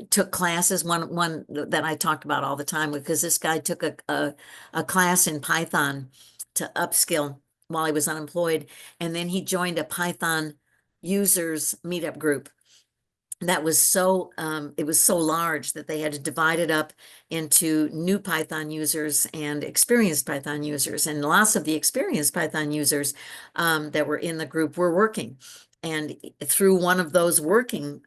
took classes. One that I talked about all the time, because this guy took a class in Python to upskill while he was unemployed, and then he joined a Python users meetup group that was so it was so large that they had to divide it up into new Python users and experienced Python users. And lots of the experienced Python users that were in the group were working. And through one of those working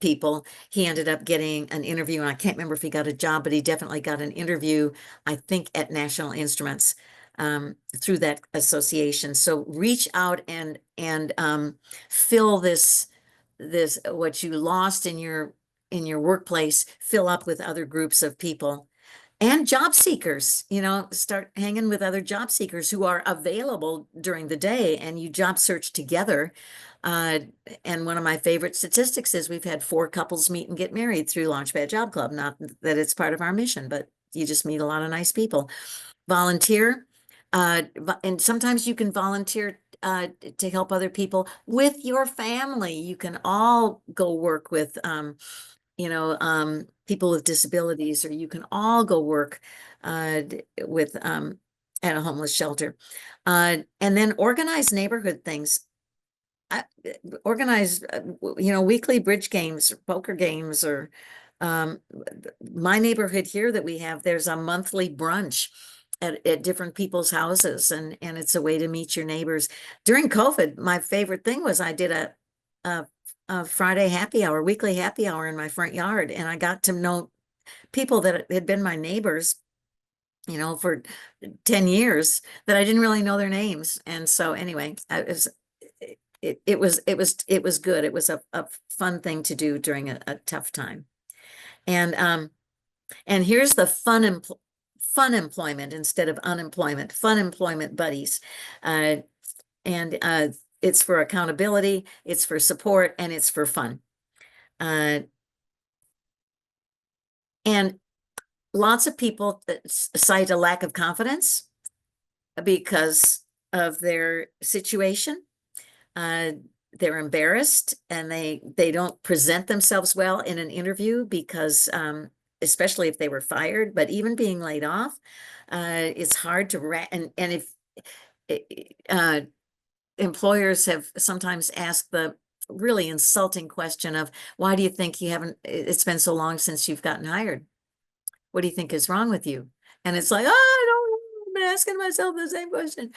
people, he ended up getting an interview. And I can't remember if he got a job, but he definitely got an interview, I think, at National Instruments through that association. So reach out and fill this what you lost in your workplace, fill up with other groups of people. And job seekers, start hanging with other job seekers who are available during the day, and you job search together. And one of my favorite statistics is we've had 4 couples meet and get married through Launchpad Job Club. Not that it's part of our mission, but you just meet a lot of nice people. Volunteer. And sometimes you can volunteer to help other people with your family. You can all go work with people with disabilities, or you can all go work with at a homeless shelter. And then organize neighborhood things. Organize weekly bridge games or poker games, or my neighborhood here that we have, there's a monthly brunch at different people's houses, and it's a way to meet your neighbors. During COVID, my favorite thing was I did a Friday happy hour, weekly happy hour in my front yard, and I got to know people that had been my neighbors, for 10 years, that I didn't really know their names. And so anyway, it was good. It was a fun thing to do during a tough time. And here's the fun employment instead of unemployment, fun employment buddies. It's for accountability, it's for support, and it's for fun. And lots of people cite a lack of confidence because of their situation. They're embarrassed, and they don't present themselves well in an interview because especially if they were fired, but even being laid off, it's hard to and if employers have sometimes asked the really insulting question of, why do you think it's been so long since you've gotten hired? What do you think is wrong with you? And it's like, oh, I don't know. I've been asking myself the same question.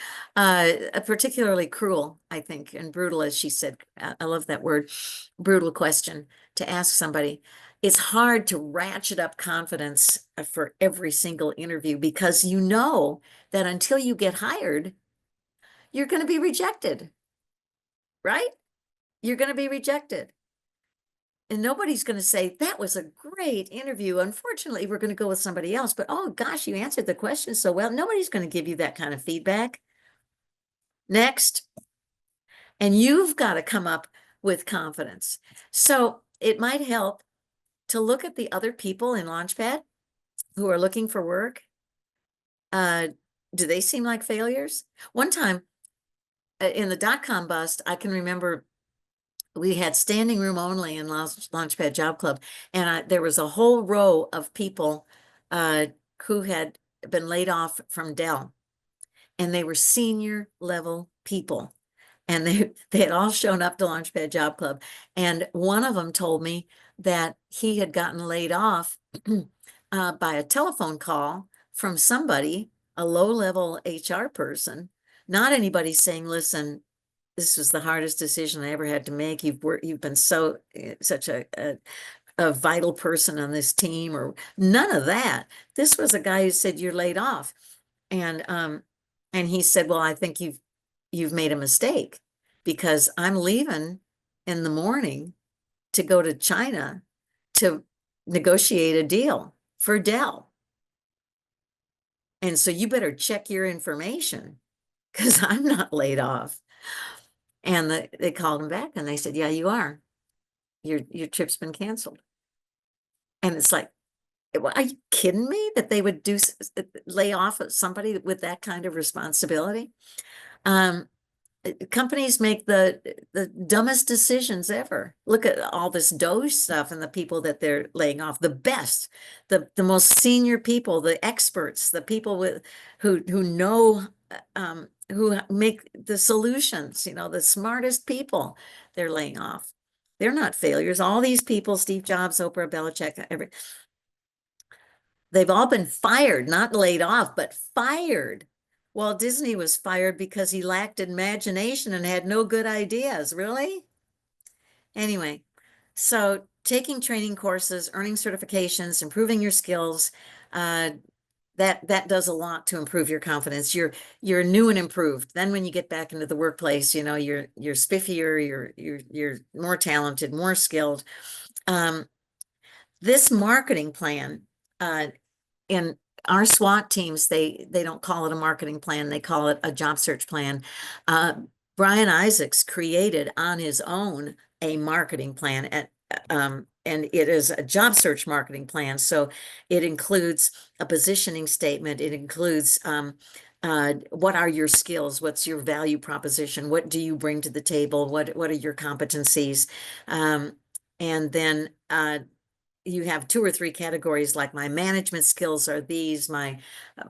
Particularly cruel, I think, and brutal, as she said. I love that word, brutal question to ask somebody. It's hard to ratchet up confidence for every single interview, because you know that until you get hired, you're going to be rejected, right? You're going to be rejected. And nobody's going to say, that was a great interview. Unfortunately, we're going to go with somebody else. But, oh, gosh, you answered the question so well. Nobody's going to give you that kind of feedback. Next. And you've got to come up with confidence. So it might help to look at the other people in Launchpad who are looking for work. Do they seem like failures? One time in the dot-com bust, I can remember we had standing room only in Launchpad Job Club, and there was a whole row of people who had been laid off from Dell, and they were senior level people, and they had all shown up to Launchpad Job Club, and one of them told me that he had gotten laid off by a telephone call from somebody a low-level HR person, not anybody saying, listen, this was the hardest decision I ever had to make. You've been such a vital person on this team, or none of that. This was a guy who said, you're laid off. And he said, well, I think you've made a mistake, because I'm leaving in the morning to go to China to negotiate a deal for Dell. And so you better check your information, because I'm not laid off. And they called him back and they said, yeah, you are. Your trip's been canceled. And it's like, are you kidding me that they would lay off somebody with that kind of responsibility? Companies make the dumbest decisions ever. Look at all this Doge stuff and the people that they're laying off. The best, the most senior people, the experts, the people who know, who make the solutions. The smartest people they're laying off. They're not failures. All these people, Steve Jobs, Oprah, Belichick, they've all been fired, not laid off, but fired. Walt Disney was fired because he lacked imagination and had no good ideas. Really? Anyway, so taking training courses, earning certifications, improving your skills, that does a lot to improve your confidence. You're new and improved. Then when you get back into the workplace, you're spiffier, you're more talented, more skilled. This marketing plan, in our SWAT teams, they don't call it a marketing plan, they call it a job search plan. Brian Isaacs created on his own a marketing plan, and it is a job search marketing plan. So it includes a positioning statement. It includes what are your skills? What's your value proposition? What do you bring to the table? What are your competencies? And then you have 2 or 3 categories, like my management skills are these, my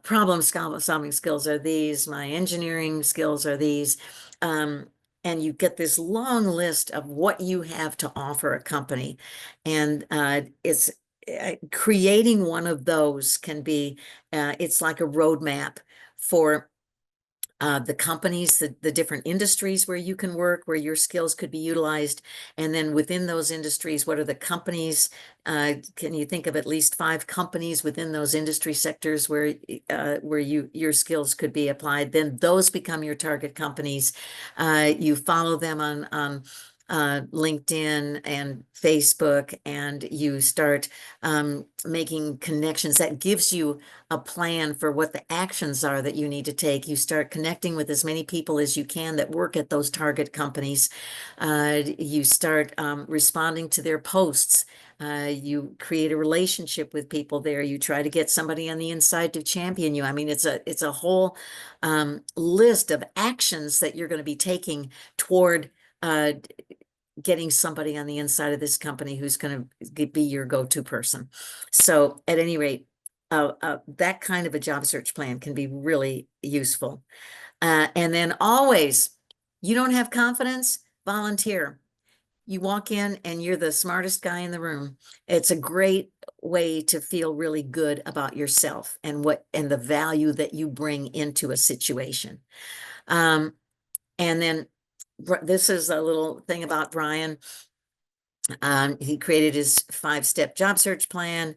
problem solving skills are these, my engineering skills are these. And you get this long list of what you have to offer a company. And it's creating one of those can be, it's like a roadmap for the companies, the different industries where you can work, where your skills could be utilized. And then within those industries, what are the companies? Can you think of at least 5 companies within those industry sectors where your skills could be applied? Then those become your target companies. You follow them on LinkedIn and Facebook, and you start making connections. That gives you a plan for what the actions are that you need to take. You start connecting with as many people as you can that work at those target companies. You start responding to their posts. You create a relationship with people there. You try to get somebody on the inside to champion you. I mean, it's a whole list of actions that you're going to be taking toward getting somebody on the inside of this company who's going to be your go-to person. So at any rate, that kind of a job search plan can be really useful. And then always, you don't have confidence, volunteer. You walk in and you're the smartest guy in the room. It's a great way to feel really good about yourself and the value that you bring into a situation. And then this is a little thing about Brian. He created his 5-step job search plan.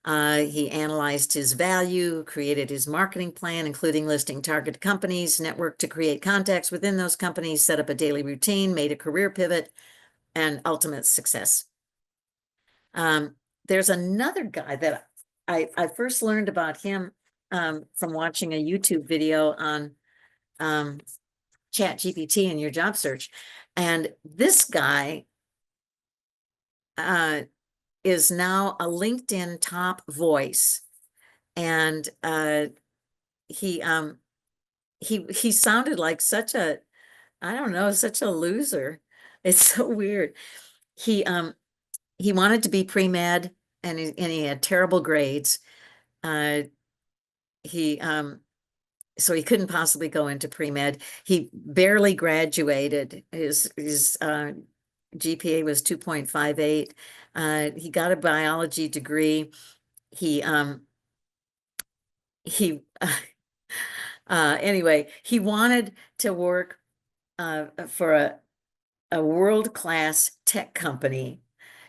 He analyzed his value, created his marketing plan, including listing target companies, networked to create contacts within those companies, set up a daily routine, made a career pivot, and ultimate success. There's another guy that I first learned about him from watching a YouTube video on ChatGPT and your job search. And this guy is now a LinkedIn top voice. And he sounded like such a, I don't know, such a loser. It's so weird. He wanted to be pre-med, and he had terrible grades. So he couldn't possibly go into pre-med. He barely graduated. His GPA was 2.58. He got a biology degree. He Anyway, he wanted to work for a world-class tech company.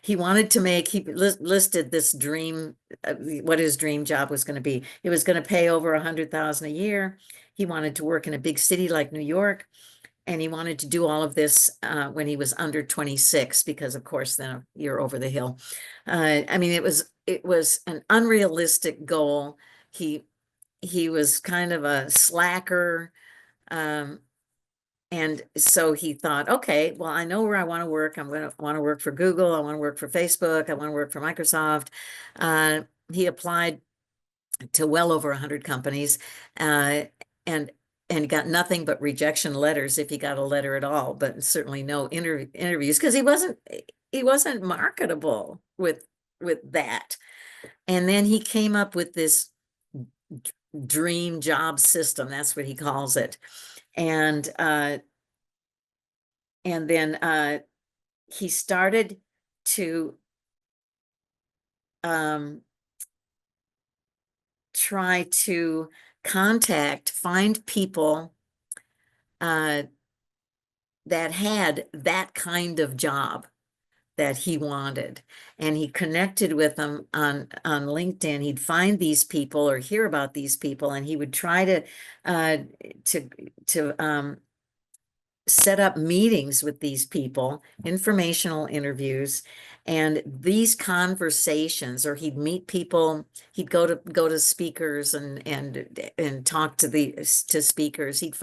He wanted to make, he listed this dream, what his dream job was going to be. It was going to pay over 100,000 a year. He wanted to work in a big city like New York. And he wanted to do all of this when he was under 26, because of course, then you're over the hill. I mean, it was an unrealistic goal. He was kind of a slacker. And so he thought, okay, well, I know where I want to work. I'm going to want to work for Google. I want to work for Facebook. I want to work for Microsoft. He applied to well over 100 companies, and got nothing but rejection letters, if he got a letter at all, but certainly no interviews, because he wasn't marketable with that. And then he came up with this dream job system. That's what he calls it. And then he started to try to find people that had that kind of job that he wanted. And he connected with them on LinkedIn. He'd find these people or hear about these people, and he would try to set up meetings with these people, informational interviews, and these conversations, or he'd meet people, he'd go to speakers and talk to speakers. He'd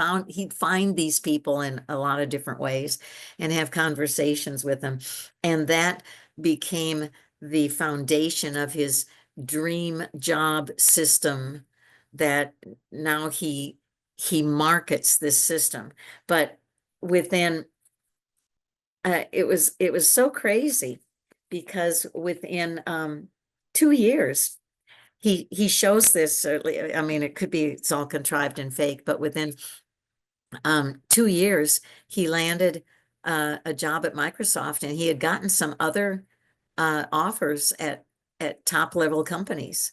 find these people in a lot of different ways and have conversations with them. And that became the foundation of his dream job system, that now he markets this system. But within it was so crazy, because within 2 years he shows this, I mean, it could be it's all contrived and fake, but within 2 years he landed a job at Microsoft, and he had gotten some other offers at top level companies,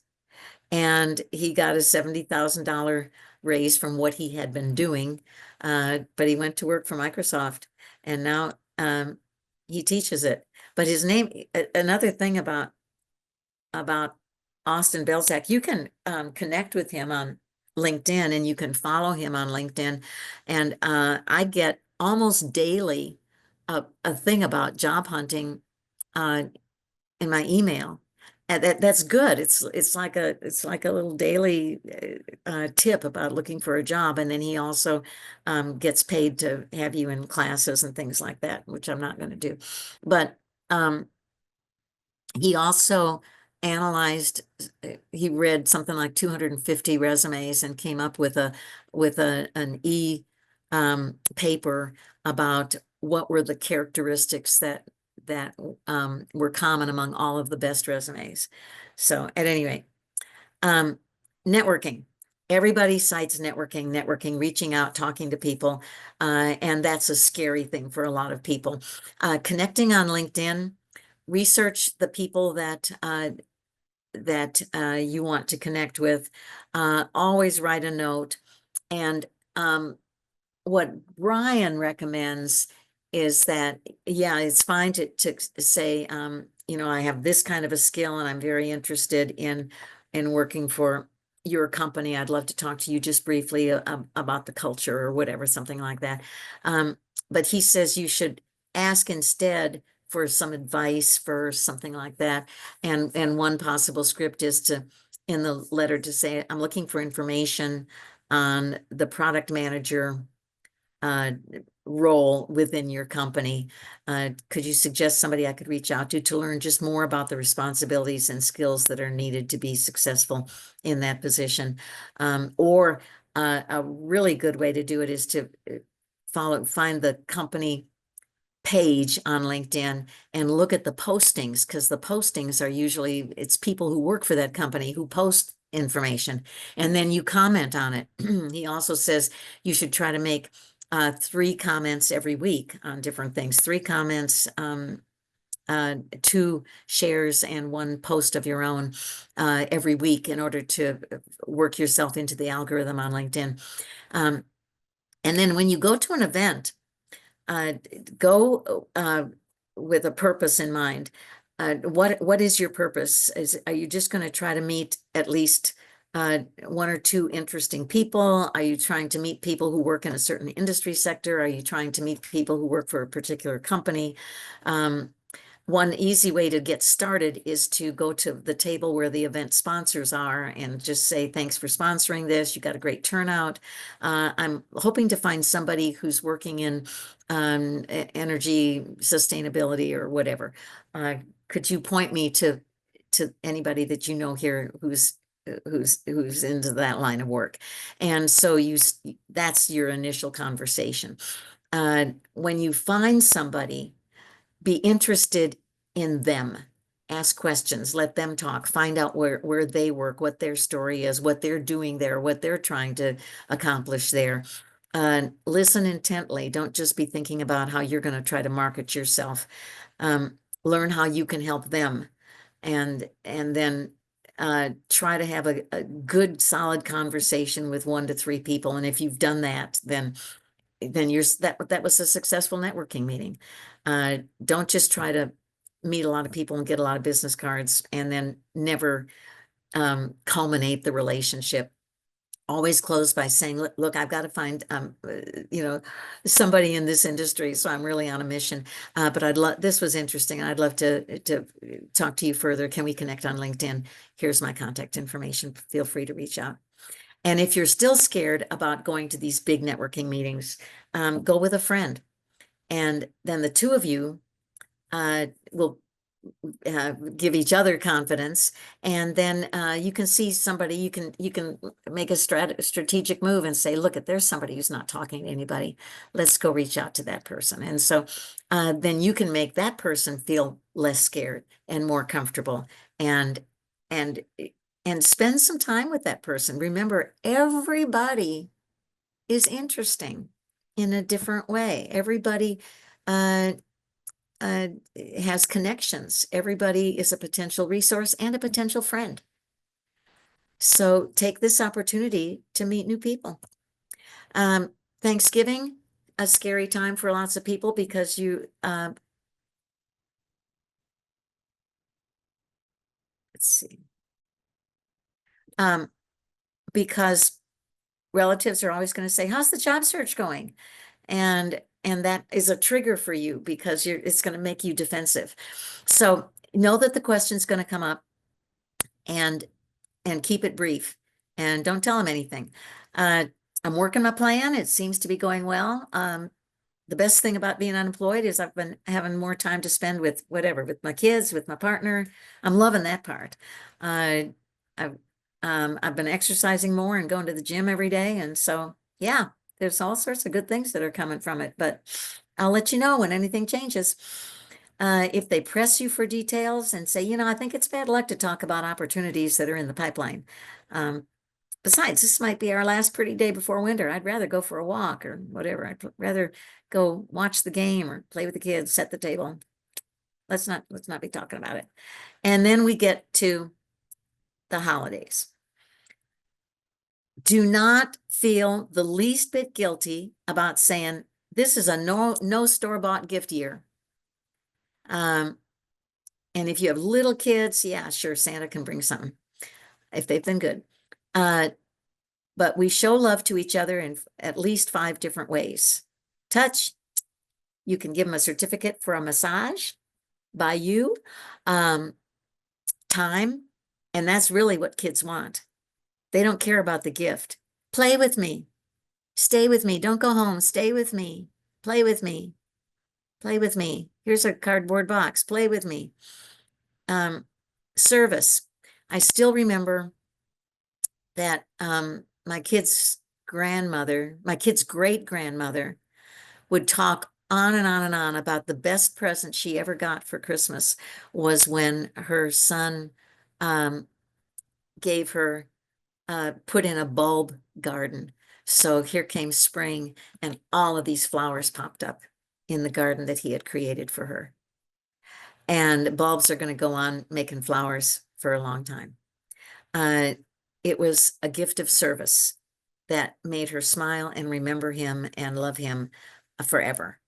and he got a $70,000 raise from what he had been doing. But he went to work for Microsoft, and now he teaches it. But his name, another thing about Austin Belzak, you can connect with him on LinkedIn, and you can follow him on LinkedIn. And I get almost daily a thing about job hunting in my email. And that's good. It's like a little daily tip about looking for a job. And then he also gets paid to have you in classes and things like that, which I'm not going to do. But he also analyzed, he read something like 250 resumes and came up with an paper about what were the characteristics that were common among all of the best resumes. So at any rate, networking. Everybody cites networking, reaching out, talking to people, and that's a scary thing for a lot of people. Connecting on LinkedIn, research the people that you want to connect with. Always write a note. And what Brian recommends is that, yeah, it's fine to say, you know, I have this kind of a skill and I'm very interested in working for your company. I'd love to talk to you just briefly about the culture or whatever, something like that. But he says you should ask instead for some advice first, something like that. And one possible script is to, in the letter, to say, I'm looking for information on the product manager role within your company. Could you suggest somebody I could reach out to learn just more about the responsibilities and skills that are needed to be successful in that position? Or a really good way to do it is to find the company page on LinkedIn and look at the postings, because the postings are usually, it's people who work for that company who post information, and then you comment on it. He also says you should try to make 3 comments every week on different things, 3 comments 2 shares and 1 post of your own every week in order to work yourself into the algorithm on LinkedIn. And then when you go to an event, go with a purpose in mind. What is your purpose? Are you just going to try to meet at least 1 or 2 interesting people? Are you trying to meet people who work in a certain industry sector? Are you trying to meet people who work for a particular company? One easy way to get started is to go to the table where the event sponsors are and just say, thanks for sponsoring this. You got a great turnout. I'm hoping to find somebody who's working in energy sustainability or whatever. Could you point me to anybody that you know here who's into that line of work? And so that's your initial conversation. When you find somebody, be interested in them. Ask questions, let them talk, find out where they work, what their story is, what they're doing there, what they're trying to accomplish there. Listen intently. Don't just be thinking about how you're going to try to market yourself. Learn how you can help them, and then try to have a good, solid conversation with 1 to 3 people. And if you've done that, then that was a successful networking meeting. Don't just try to meet a lot of people and get a lot of business cards and then never culminate the relationship. Always close by saying, look, I've got to find, somebody in this industry. So I'm really on a mission. But this was interesting. I'd love to talk to you further. Can we connect on LinkedIn? Here's my contact information. Feel free to reach out. And if you're still scared about going to these big networking meetings, go with a friend. And then the 2 of you will give each other confidence. And then you can see somebody, you can make a strategic move and say, look, there's somebody who's not talking to anybody. Let's go reach out to that person. And so then you can make that person feel less scared and more comfortable and spend some time with that person. Remember, everybody is interesting in a different way. Everybody has connections. Everybody is a potential resource and a potential friend. So take this opportunity to meet new people. Thanksgiving, a scary time for lots of people because let's see. Because relatives are always going to say, how's the job search going? And that is a trigger for you because it's going to make you defensive. So know that the question's going to come up and keep it brief and don't tell them anything. I'm working my plan. It seems to be going well. The best thing about being unemployed is I've been having more time to spend with with my kids, with my partner. I'm loving that part. I've been exercising more and going to the gym every day. And so, yeah, there's all sorts of good things that are coming from it, but I'll let you know when anything changes. If they press you for details and say, I think it's bad luck to talk about opportunities that are in the pipeline. Besides, this might be our last pretty day before winter. I'd rather go for a walk or whatever. I'd rather go watch the game or play with the kids, set the table. Let's not be talking about it. And then we get to the holidays. Do not feel the least bit guilty about saying this is a no store-bought gift year. And if you have little kids, yeah, sure, Santa can bring something if they've been good. But we show love to each other in at least 5 different ways. Touch, you can give them a certificate for a massage by you. Time, and that's really what kids want. They don't care about the gift. Play with me. Stay with me. Don't go home. Stay with me. Play with me. Play with me. Here's a cardboard box. Play with me. Service. I still remember that my kid's great grandmother would talk on and on and on about the best present she ever got for Christmas was when her son gave her put in a bulb garden. So here came spring and all of these flowers popped up in the garden that he had created for her. and bulbs are going to go on making flowers for a long time. It was a gift of service that made her smile and remember him and love him forever.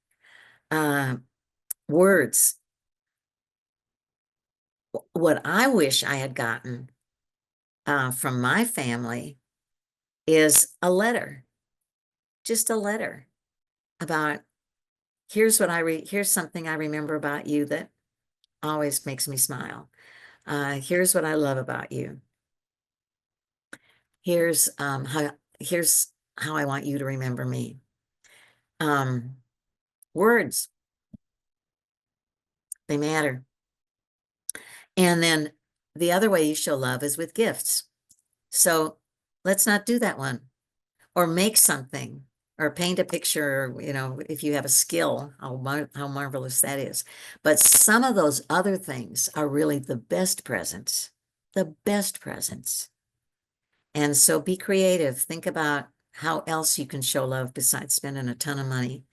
Words. What I wish I had gotten from my family is a letter, just a letter about here's something I remember about you that always makes me smile. Here's what I love about you. Here's how I want you to remember me. Words, they matter. And then the other way you show love is with gifts. So let's not do that one, or make something, or paint a picture, you know, if you have a skill, how marvelous that is. But some of those other things are really the best presents, the best presents. And so be creative. Think about how else you can show love besides spending a ton of money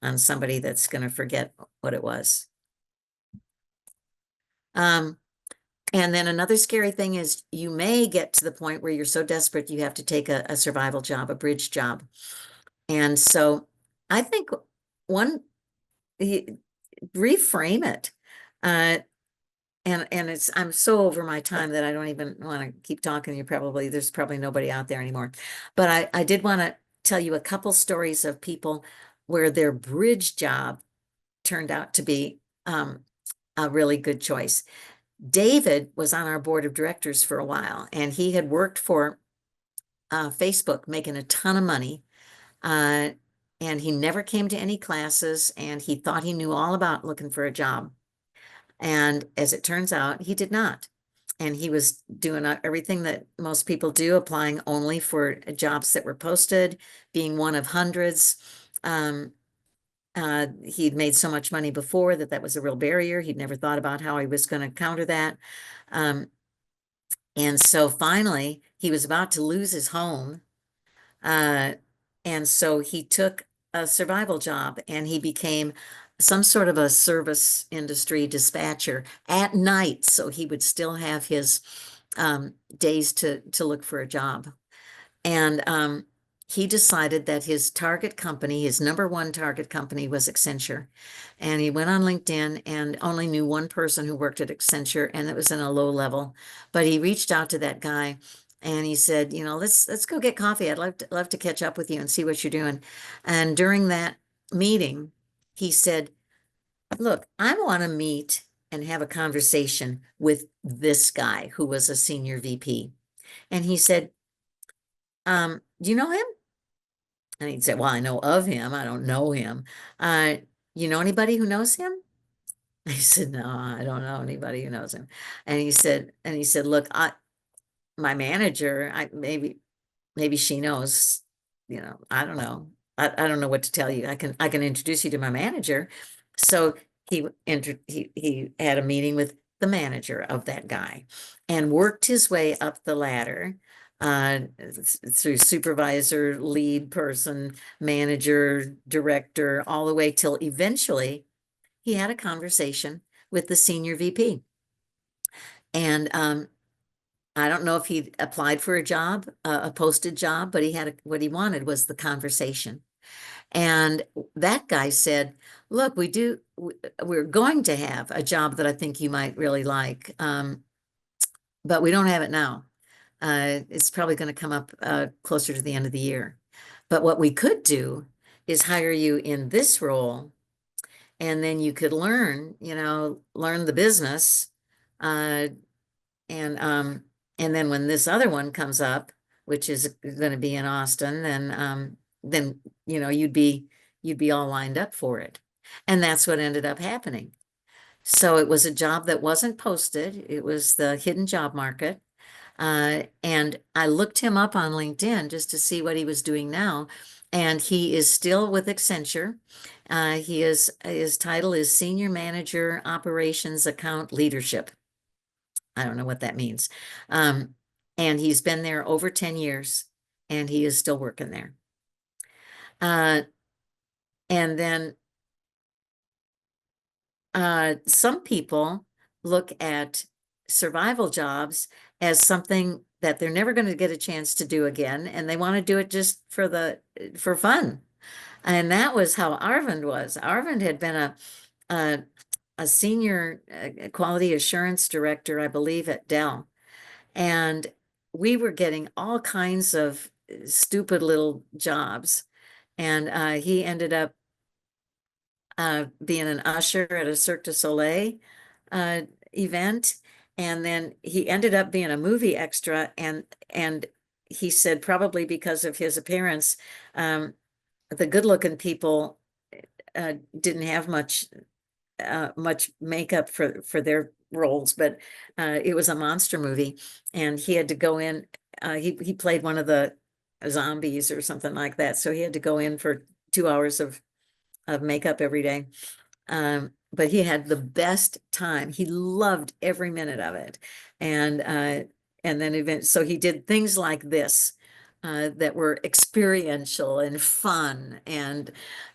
on somebody that's going to forget what it was. And then another scary thing is you may get to the point where you're so desperate you have to take a survival job, a bridge job. And so I think reframe it. And I'm so over my time that I don't even want to keep talking. There's probably nobody out there anymore. But I did want to tell you a couple stories of people where their bridge job turned out to be a really good choice. David was on our board of directors for a while, and he had worked for Facebook, making a ton of money. And he never came to any classes, and he thought he knew all about looking for a job. And as it turns out, he did not. And he was doing everything that most people do, applying only for jobs that were posted, being one of hundreds. He'd made so much money before that was a real barrier. He'd never thought about how he was going to counter that. And so finally, he was about to lose his home. And so he took a survival job, and he became some sort of a service industry dispatcher at night. So he would still have his days to look for a job. And he decided that his target company, his number one target company, was Accenture. And he went on LinkedIn and only knew one person who worked at Accenture, and it was in a low level. But he reached out to that guy and he said, you know, let's go get coffee. I'd love to catch up with you and see what you're doing. And during that meeting, he said, look, I want to meet and have a conversation with this guy who was a senior VP. And he said, do you know him? And he'd say, well, I know of him. I don't know him. You know anybody who knows him? I said, no, I don't know anybody who knows him. And he said, look, my manager, maybe she knows, you know, I don't know. I don't know what to tell you. I can introduce you to my manager. So he had a meeting with the manager of that guy and worked his way up the ladder through supervisor, lead person, manager, director, all the way till eventually he had a conversation with the senior VP. And I don't know if he applied for a job, a posted job, but what he wanted was the conversation. And that guy said, look, we're going to have a job that I think you might really like, but we don't have it now. It's probably going to come up closer to the end of the year. But what we could do is hire you in this role, and then you could learn the business. And then when this other one comes up, which is going to be in Austin, then you'd be all lined up for it. And that's what ended up happening. So it was a job that wasn't posted. It was the hidden job market. And I looked him up on LinkedIn just to see what he was doing now. And he is still with Accenture. His title is Senior Manager Operations Account Leadership. I don't know what that means. And he's been there over 10 years, and he is still working there. And then some people look at survival jobs as something that they're never going to get a chance to do again, and they want to do it just for fun. And that was how Arvind was. Arvind had been a senior quality assurance director, I believe, at Dell. And we were getting all kinds of stupid little jobs. And he ended up being an usher at a Cirque du Soleil event. And then he ended up being a movie extra. And he said probably because of his appearance, the good-looking people didn't have much makeup for their roles, but it was a monster movie, and he had to go in. He played one of the zombies or something like that, so he had to go in for 2 hours of makeup every day. But he had the best time. He loved every minute of it, and then so he did things like this. That were experiential and fun and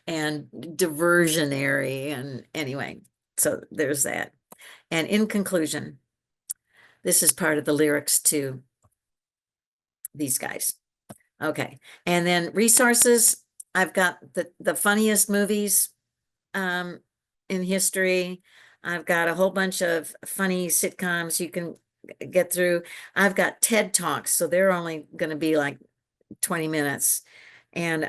diversionary, and anyway, so there's that. And in conclusion, this is part of the lyrics to these guys. Okay, and then resources. I've got the funniest movies in history. I've got a whole bunch of funny sitcoms you can get through. I've got TED Talks, so they're only going to be like 20 minutes, and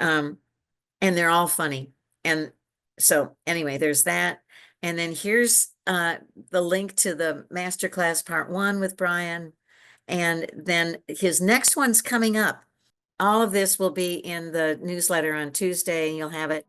they're all funny. And so anyway, there's that. And then here's the link to the masterclass part 1 with Brian, and then his next one's coming up. All of this will be in the newsletter on Tuesday, and you'll have it